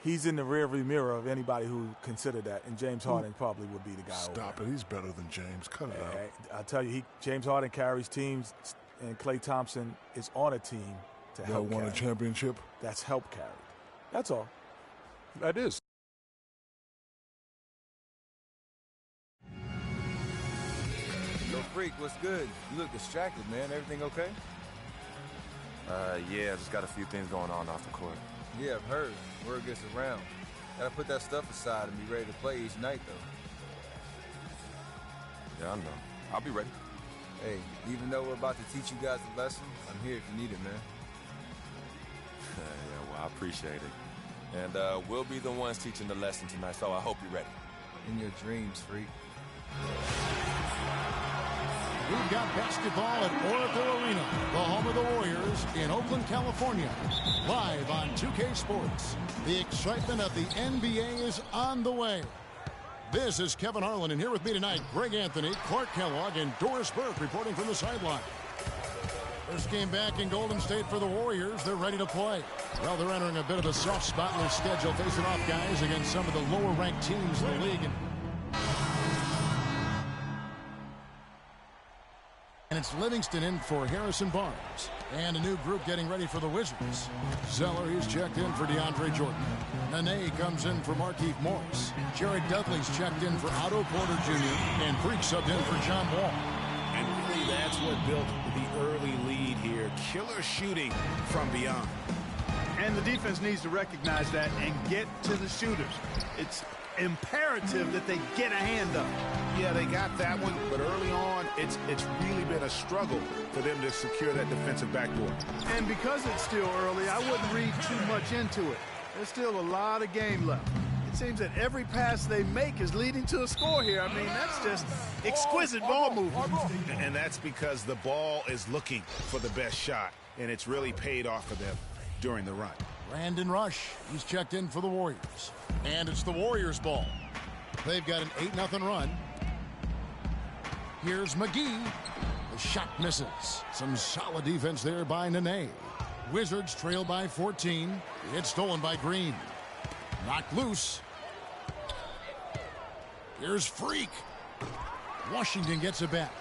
he's in the rearview mirror of anybody who considered that. And James Harden probably would be the guy. Stop it. He's better than James. Cut it out. I tell you, James Harden carries teams, and Klay Thompson is on a team to help won carry. A championship? That's help carried. That's all. That is. Yo, Freak, what's good? You look distracted, man. Everything okay? Yeah, just got a few things going on off the court. Yeah, I've heard. Word gets around. Gotta put that stuff aside and be ready to play each night, though. Yeah, I know. I'll be ready. Hey, even though we're about to teach you guys a lesson, I'm here if you need it, man. Yeah, well, I appreciate it. And we'll be the ones teaching the lesson tonight, so I hope you're ready. In your dreams, Freak. We've got basketball at Oracle Arena, the home of the Warriors in Oakland, California. Live on 2K Sports. The excitement of the NBA is on the way. This is Kevin Harlan, and here with me tonight, Greg Anthony, Clark Kellogg, and Doris Burke reporting from the sideline. First game back in Golden State for the Warriors. They're ready to play. Well, they're entering a bit of a soft spot in their schedule, facing off guys against some of the lower-ranked teams in the league. And it's Livingston in for Harrison Barnes. And a new group getting ready for the Wizards. Zeller, he's checked in for DeAndre Jordan. Nene comes in for Markieff Morris. Jared Dudley's checked in for Otto Porter Jr. And Freak subbed in for John Wall. And really, that's what built the early lead here. Killer shooting from beyond. And the defense needs to recognize that and get to the shooters. It's imperative that they get a hand up. Yeah, they got that one, but early on, it's really been a struggle for them to secure that defensive backboard. And because it's still early, I wouldn't read too much into it. There's still a lot of game left. It seems that every pass they make is leading to a score here. I mean, that's just exquisite ball movement. And that's because the ball is looking for the best shot, and it's really paid off for them during the run. Brandon Rush, he's checked in for the Warriors. And it's the Warriors' ball. They've got an 8-0 run. Here's McGee. The shot misses. Some solid defense there by Nene. Wizards trail by 14. It's stolen by Green. Knocked loose. Here's Freak. Washington gets it back.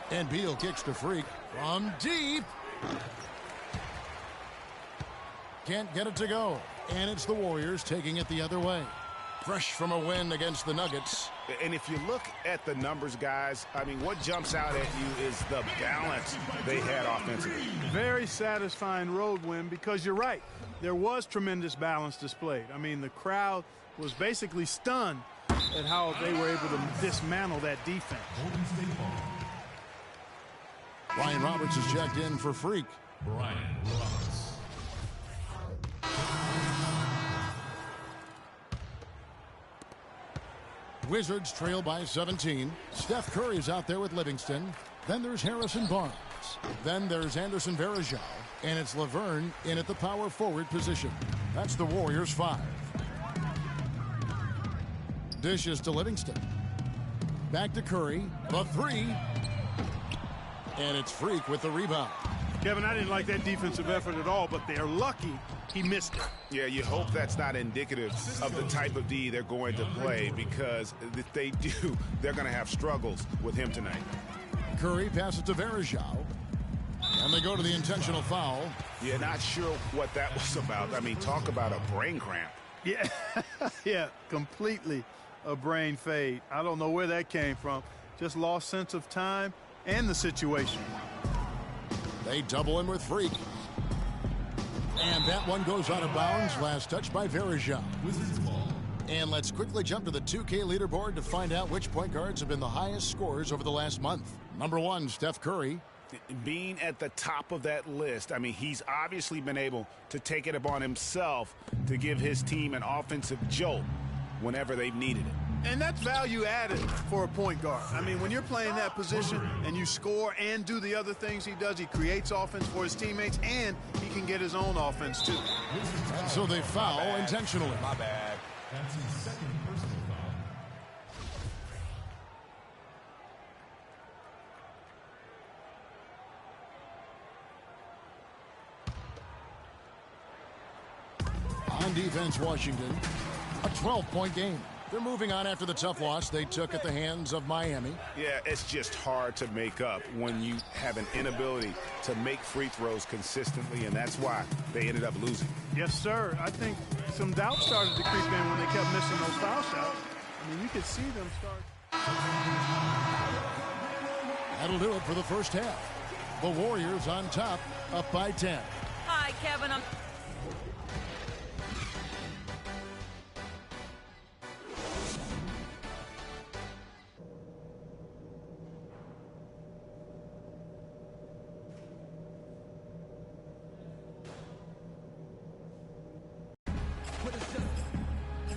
And Beal kicks to Freak from deep. Can't get it to go. And it's the Warriors taking it the other way. Fresh from a win against the Nuggets. And if you look at the numbers, guys, I mean, what jumps out at you is the balance they had offensively. Very satisfying road win because you're right. There was tremendous balance displayed. I mean, the crowd was basically stunned at how they were able to dismantle that defense. Ryan Roberts is checked in for Freak. Ryan Roberts. Wizards trail by 17. Steph Curry's out there with Livingston. Then there's Harrison Barnes. Then there's Anderson Varejao. And it's Laverne in at the power forward position. That's the Warriors' 5. Dishes to Livingston. Back to Curry. The 3. And it's Freak with the rebound. Kevin, I didn't like that defensive effort at all, but they're lucky he missed it. Yeah, you hope that's not indicative of the type of D they're going to play, because if they do, they're going to have struggles with him tonight. Curry passes to Varejao. And they go to the intentional foul. Yeah, not sure what that was about. I mean, talk about a brain cramp. Yeah, yeah, completely a brain fade. I don't know where that came from. Just lost sense of time and the situation. They double him with Freak. And that one goes out of bounds. Last touch by Varejao. And let's quickly jump to the 2K leaderboard to find out which point guards have been the highest scorers over the last month. Number 1, Steph Curry. Being at the top of that list, I mean, he's obviously been able to take it upon himself to give his team an offensive jolt whenever they've needed it. And that's value added for a point guard. I mean, when you're playing that position and you score and do the other things he does, he creates offense for his teammates, and he can get his own offense too. And so they foul intentionally. My bad. That's his second personal foul. On defense, Washington, a 12-point game. They're moving on after the tough loss they took at the hands of Miami. Yeah, it's just hard to make up when you have an inability to make free throws consistently, and that's why they ended up losing. Yes, sir. I think some doubt started to creep in when they kept missing those foul shots. I mean, you could see them start. That'll do it for the first half. The Warriors on top, up by 10. Hi, Kevin.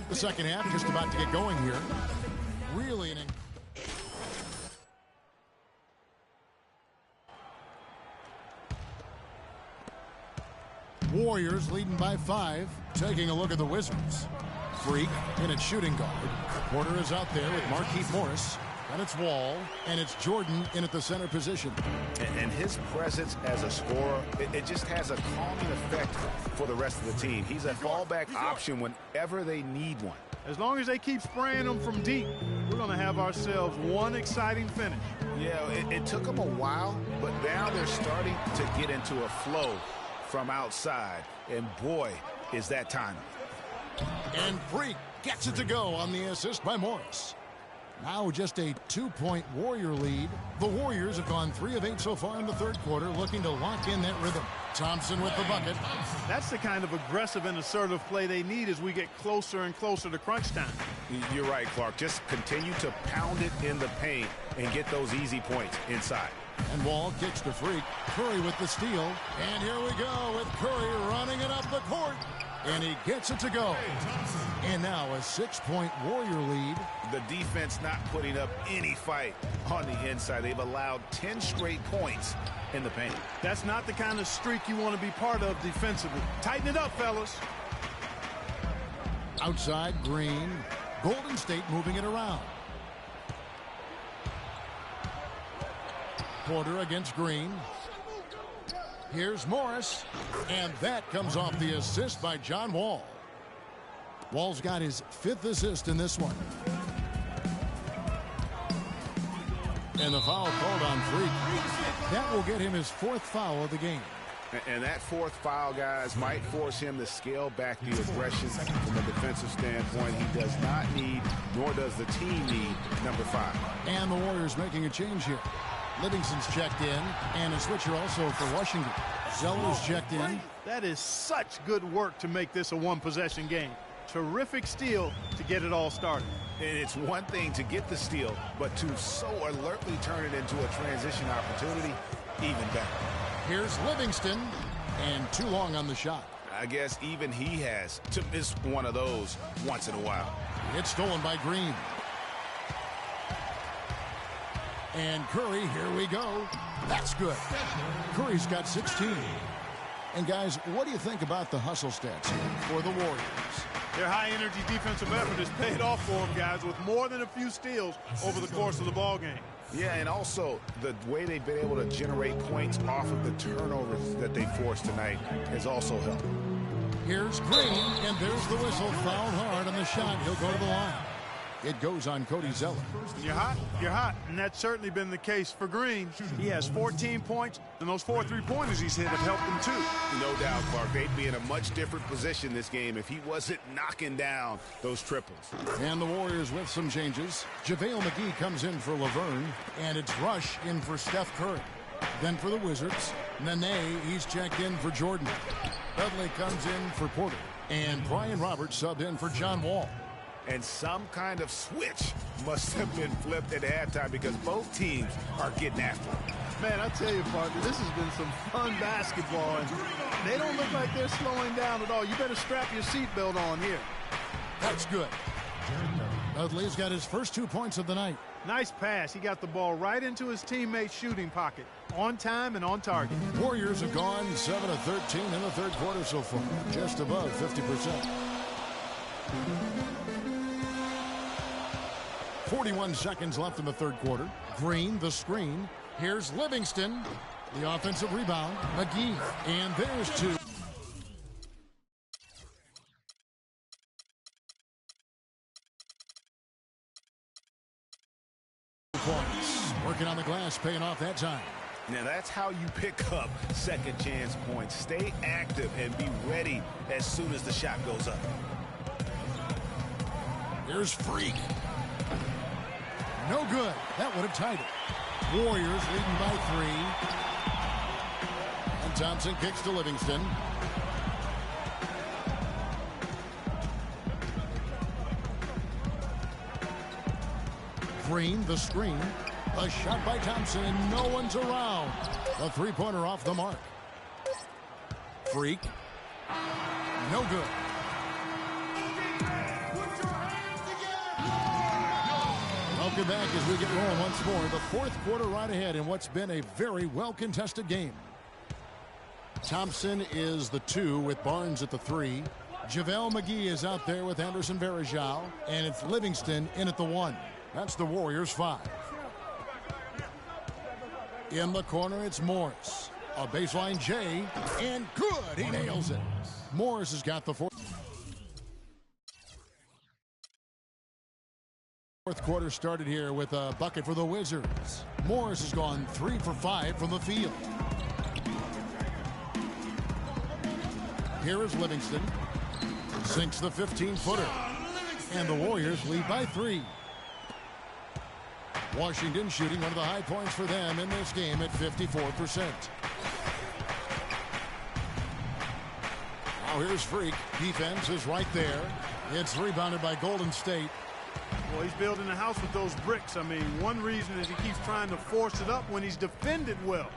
The second half just about to get going here. Really an Warriors leading by 5. Taking a look at the Wizards. Freak in at shooting guard. Porter is out there with Markieff Morris. And it's Wall, and it's Jordan in at the center position. And his presence as a scorer, it just has a calming effect for the rest of the team. He's a fallback option whenever they need one. As long as they keep spraying them from deep, we're going to have ourselves one exciting finish. Yeah, it took them a while, but now they're starting to get into a flow from outside. And boy, is that time. And Freak gets it to go on the assist by Morris. Now just a 2-point Warrior lead. The Warriors have gone 3 of 8 so far in the third quarter, looking to lock in that rhythm. Thompson with the bucket. That's the kind of aggressive and assertive play they need as we get closer and closer to crunch time. You're right, Clark. Just continue to pound it in the paint and get those easy points inside. And Wall kicks to Freak. Curry with the steal. And here we go with Curry running it up the court. And he gets it to go. And now a 6-point Warrior lead. The defense not putting up any fight on the inside. They've allowed 10 straight points in the paint. That's not the kind of streak you want to be part of defensively. Tighten it up, fellas. Outside, Green. Golden State moving it around. Porter against Green. Here's Morris, and that comes off the assist by John Wall. Wall's got his 5th assist in this one. And the foul called on Freak. That will get him his 4th foul of the game. And that 4th foul, guys, might force him to scale back the aggression from a defensive standpoint. He does not need, nor does the team need, number 5. And the Warriors making a change here. Livingston's checked in, and a switcher also for Washington. Zeller's checked in. That is such good work to make this a one-possession game. Terrific steal to get it all started. And it's one thing to get the steal, but to so alertly turn it into a transition opportunity, even better. Here's Livingston, and too long on the shot. I guess even he has to miss one of those once in a while. It's stolen by Green. And Curry, here we go. That's good. Curry's got 16. And guys, what do you think about the hustle stats here for the Warriors? Their high-energy defensive effort has paid off for them, guys, with more than a few steals over the course of the ball game. Yeah, and also the way they've been able to generate points off of the turnovers that they forced tonight has also helped. Here's Green, and there's the whistle. Fouled hard on the shot. He'll go to the line. It goes on Cody Zeller. You're hot, and that's certainly been the case for Green. He has 14 points, and those 4 3-pointers he's hit have helped him too. No doubt, Clark. They'd be in a much different position this game if he wasn't knocking down those triples. And the Warriors with some changes. JaVale McGee comes in for Laverne, and it's Rush in for Steph Curry. Then for the Wizards, Nene, he's checked in for Jordan. Dudley comes in for Porter. And Brian Roberts subbed in for John Wall. And some kind of switch must have been flipped at halftime because both teams are getting after it. Man, I tell you, partner, this has been some fun basketball, and they don't look like they're slowing down at all. You better strap your seatbelt on here. That's good. Dudley's got his first 2 points of the night. Nice pass. He got the ball right into his teammate's shooting pocket. On time and on target. Warriors have gone 7 of 13 in the third quarter so far. Just above 50%. 41 seconds left in the third quarter. Green, the screen. Here's Livingston. The offensive rebound. McGee. And there's 2. Points. Working on the glass, paying off that time. Now that's how you pick up second chance points. Stay active and be ready as soon as the shot goes up. Here's Freak. No good. That would have tied it. Warriors leading by 3. And Thompson kicks to Livingston. Green, the screen. A shot by Thompson, and no one's around. A 3-pointer off the mark. Freak. No good. Welcome back as we get rolling once more. The fourth quarter right ahead in what's been a very well-contested game. Thompson is the 2 with Barnes at the 3. JaVale McGee is out there with Anderson Varejao. And it's Livingston in at the 1. That's the Warriors' 5. In the corner, it's Morris. A baseline J, and good. He nails it. Morris has got the 4. Fourth quarter started here with a bucket for the Wizards. Morris has gone 3 for 5 from the field. Here is Livingston. Sinks the 15-footer. And the Warriors lead by 3. Washington shooting one of the high points for them in this game at 54%. Now here's Freak. Defense is right there. It's rebounded by Golden State. Well, he's building a house with those bricks. I mean, one reason is he keeps trying to force it up when he's defended well.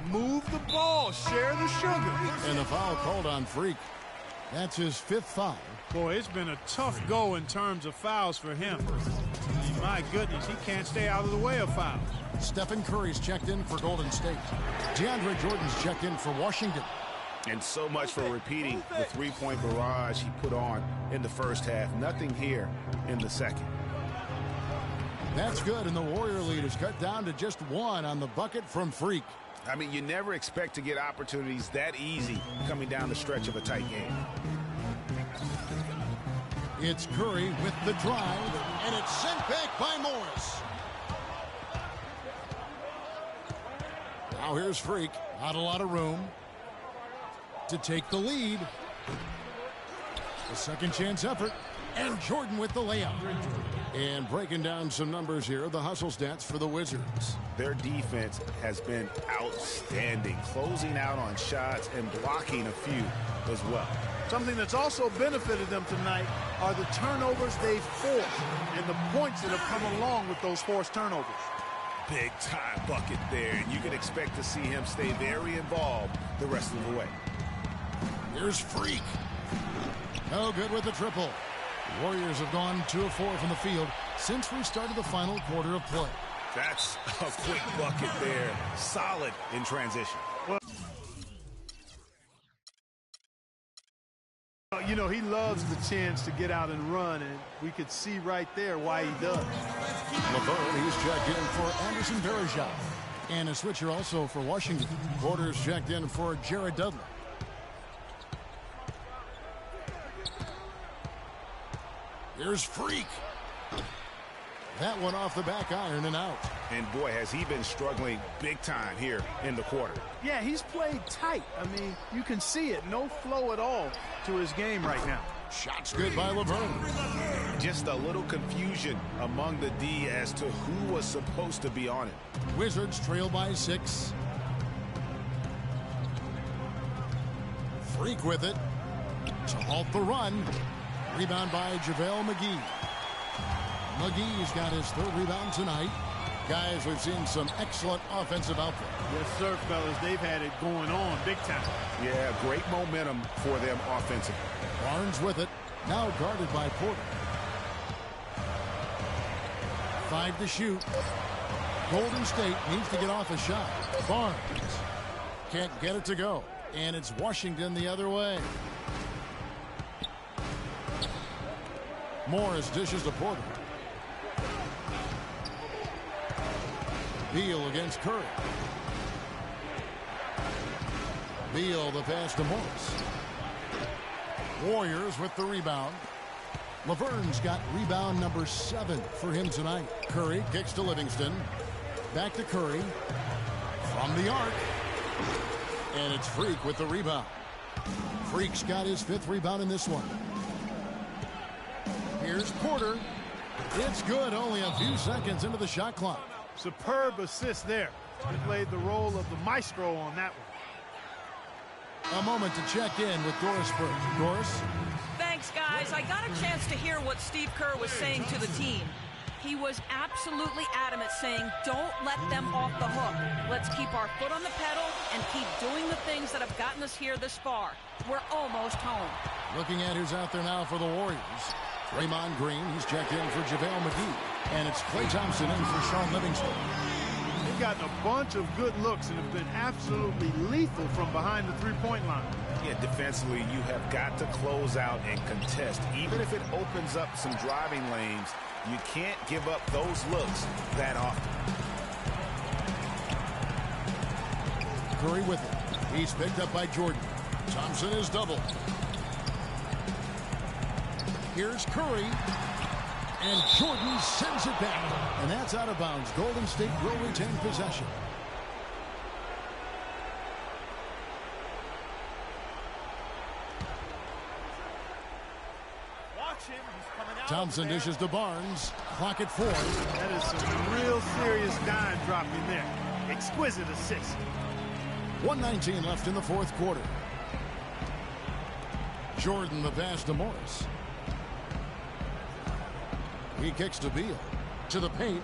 Move the ball, share the sugar. And a foul called on Freak. That's his 5th foul. Boy, it's been a tough go in terms of fouls for him. I mean, my goodness, he can't stay out of the way of fouls. Stephen Curry's checked in for Golden State. DeAndre Jordan's checked in for Washington. And so much for repeating the three-point barrage he put on in the first half. Nothing here in the second. That's good, and the Warrior lead is cut down to just 1 on the bucket from Freak. I mean, you never expect to get opportunities that easy coming down the stretch of a tight game. It's Curry with the drive, and it's sent back by Morris. Now here's Freak. Not a lot of room to take the lead. The second chance effort, and Jordan with the layup. And breaking down some numbers here, the hustle stats for the Wizards. Their defense has been outstanding, closing out on shots and blocking a few as well. Something that's also benefited them tonight are the turnovers they've forced and the points that have come along with those forced turnovers. Big time bucket there, and you can expect to see him stay very involved the rest of the way. Here's Freak. No good with the triple. The Warriors have gone 2 of 4 from the field since we started the final quarter of play. That's a quick bucket there. Solid in transition. Well, you know, he loves the chance to get out and run, and we could see right there why he does. LeVert, he's checked in for Anderson Varejao. And a switcher also for Washington. Porter's checked in for Jared Dudley. Here's Freak. That one off the back iron and out. And boy, has he been struggling big time here in the quarter. Yeah, he's played tight. I mean, you can see it. No flow at all to his game right now. Shots good by Laverne. Just a little confusion among the D as to who was supposed to be on it. Wizards trail by 6. Freak with it to halt the run. Rebound by JaVale McGee. McGee's got his 3rd rebound tonight. Guys, we've seen some excellent offensive output. Yes, sir, fellas. They've had it going on big time. Yeah, great momentum for them offensively. Barnes with it. Now guarded by Porter. 5 to shoot. Golden State needs to get off a shot. Barnes can't get it to go. And it's Washington the other way. Morris dishes to Porter. Beal against Curry. Beal the pass to Morris. Warriors with the rebound. Laverne's got rebound number 7 for him tonight. Curry kicks to Livingston. Back to Curry. From the arc. And it's Freak with the rebound. Freak's got his 5th rebound in this one. Here's Porter. It's good, only a few seconds into the shot clock. Superb assist there. He played the role of the maestro on that one. A moment to check in with Doris Burke. Doris? Thanks, guys. I got a chance to hear what Steve Kerr was saying to the team. He was absolutely adamant, saying, don't let them off the hook. Let's keep our foot on the pedal and keep doing the things that have gotten us here this far. We're almost home. Looking at who's out there now for the Warriors. Draymond Green, he's checked in for JaVale McGee. And it's Klay Thompson in for Sean Livingston. They've gotten a bunch of good looks and have been absolutely lethal from behind the three-point line. Yeah, defensively, you have got to close out and contest. Even if it opens up some driving lanes, you can't give up those looks that often. Curry with it. He's picked up by Jordan. Thompson is doubled. Here's Curry. And Jordan sends it back. And that's out of bounds. Golden State will retain possession. Thompson dishes to Barnes. Clock at 4. That is some real serious dime dropping there. Exquisite assist. 1:19 left in the fourth quarter. Jordan the pass to Morris. He kicks to Beal. To the paint.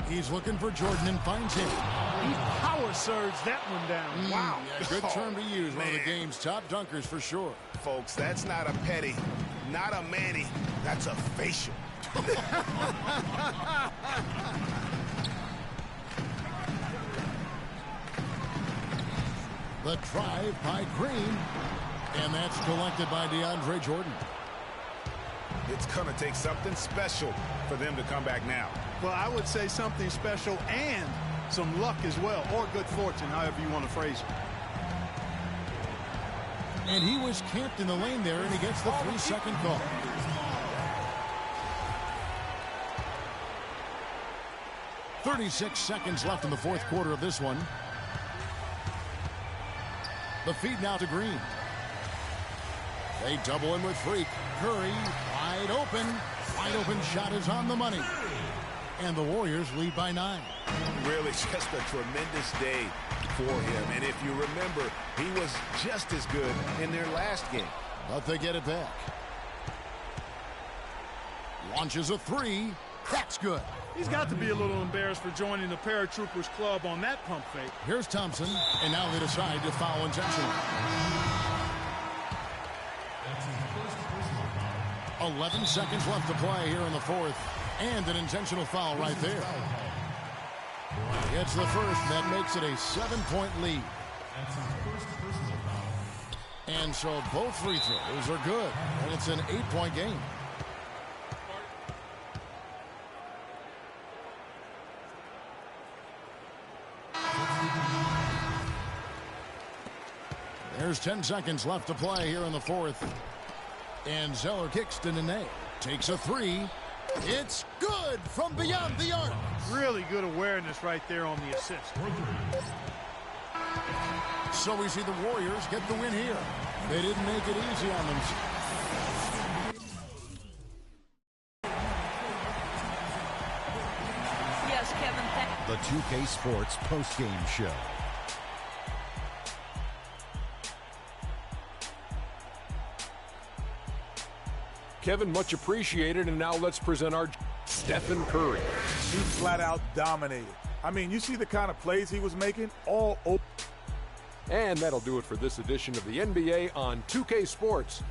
He's looking for Jordan and finds him. He power surged that one down. Wow. Yeah, good term to use. One of the game's top dunkers for sure. Folks, that's not a petty, not a Manny. That's a facial. The drive by Green. And that's collected by DeAndre Jordan. It's going to take something special for them to come back now. Well, I would say something special and some luck as well, or good fortune, however you want to phrase it. And he was camped in the lane there, and he gets the 3-second call. .36 seconds left in the fourth quarter of this one. The feed now to Green. They double him with Freak. Curry, wide open. Wide open shot is on the money. And the Warriors lead by 9. Really just a tremendous day for him. And if you remember, he was just as good in their last game. But they get it back. Launches a 3. That's good. He's got to be a little embarrassed for joining the Paratroopers club on that pump fake. Here's Thompson, and now they decide to foul intentionally. 11 seconds left to play here in the fourth, and an intentional foul right there. It's the first that makes it a 7-point lead. And so both free throws are good, and it's an 8-point game. There's 10 seconds left to play here in the fourth. And Zeller kicks to Nene. Takes a 3. It's good from beyond the arc. Really good awareness right there on the assist. So we see the Warriors get the win here. They didn't make it easy on themselves. Yes, Kevin. The 2K Sports postgame show. Kevin, much appreciated, and now let's present our Stephen Curry. He flat out dominated. I mean, you see the kind of plays he was making all over. And that'll do it for this edition of the NBA on 2K Sports.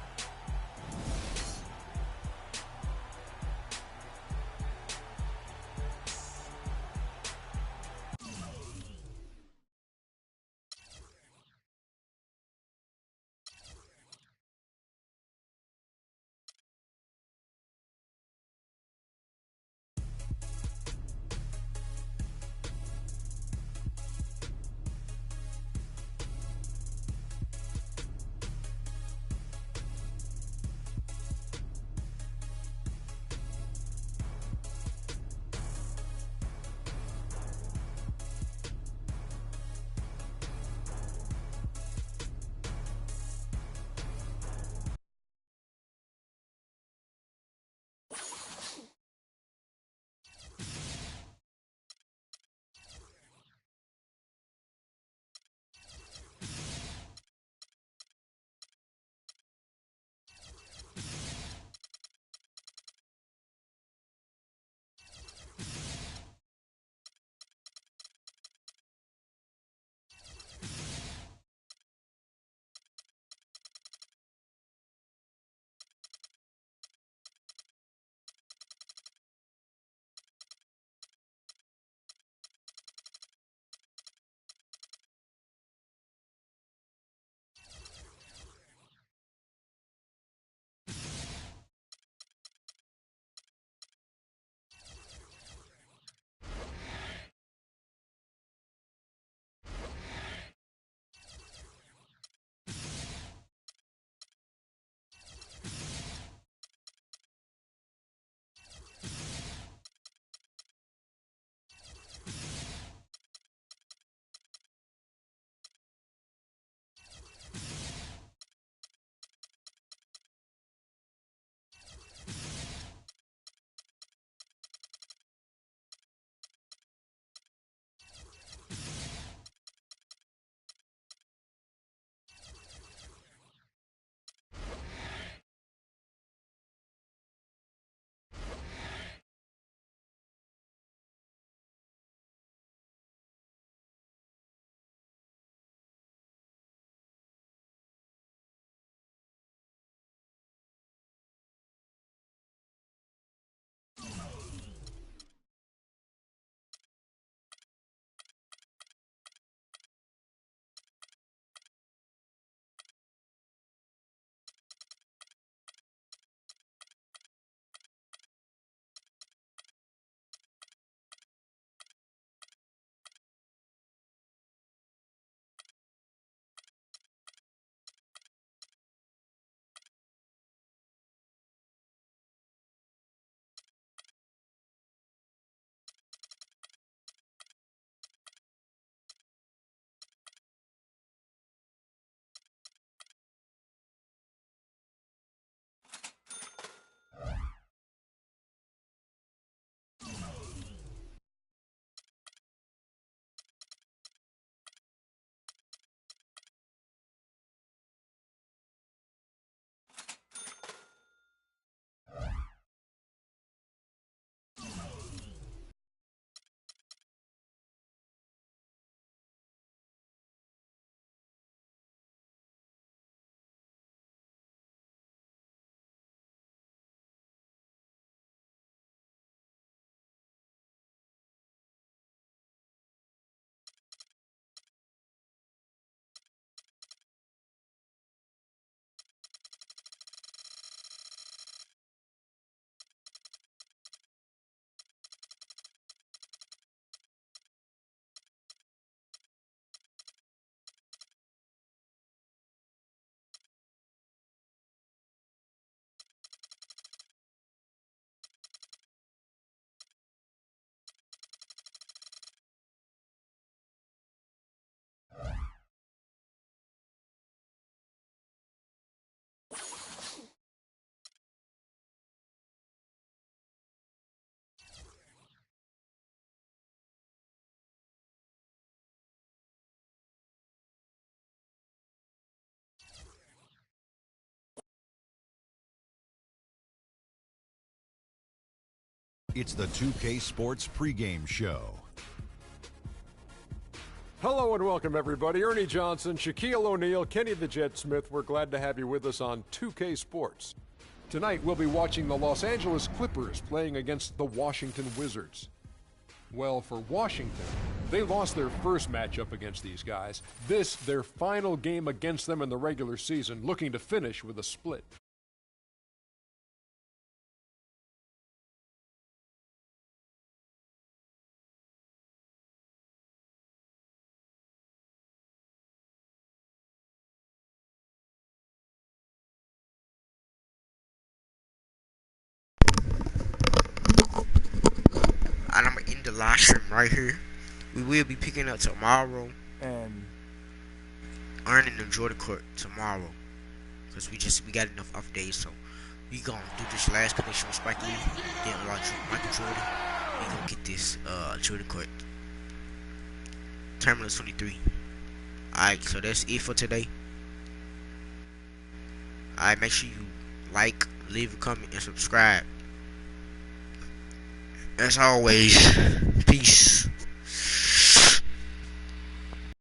It's the 2K Sports pregame show. Hello and welcome, everybody. Ernie Johnson, Shaquille O'Neal, Kenny the Jet Smith. We're glad to have you with us on 2K Sports. Tonight, we'll be watching the Los Angeles Clippers playing against the Washington Wizards. Well, for Washington, they lost their first matchup against these guys. This, their final game against them in the regular season, looking to finish with a split. And I'm going to end the live stream right here. We will be picking up tomorrow and earning the Jordan Court tomorrow. Because we got enough off days, so we going to do this last connection with Spike Lee. Then watch Michael Jordan. We going to get this Jordan Court. Terminal 23. Alright, so that's it for today. Alright, make sure you like, leave a comment, and subscribe. As always, peace.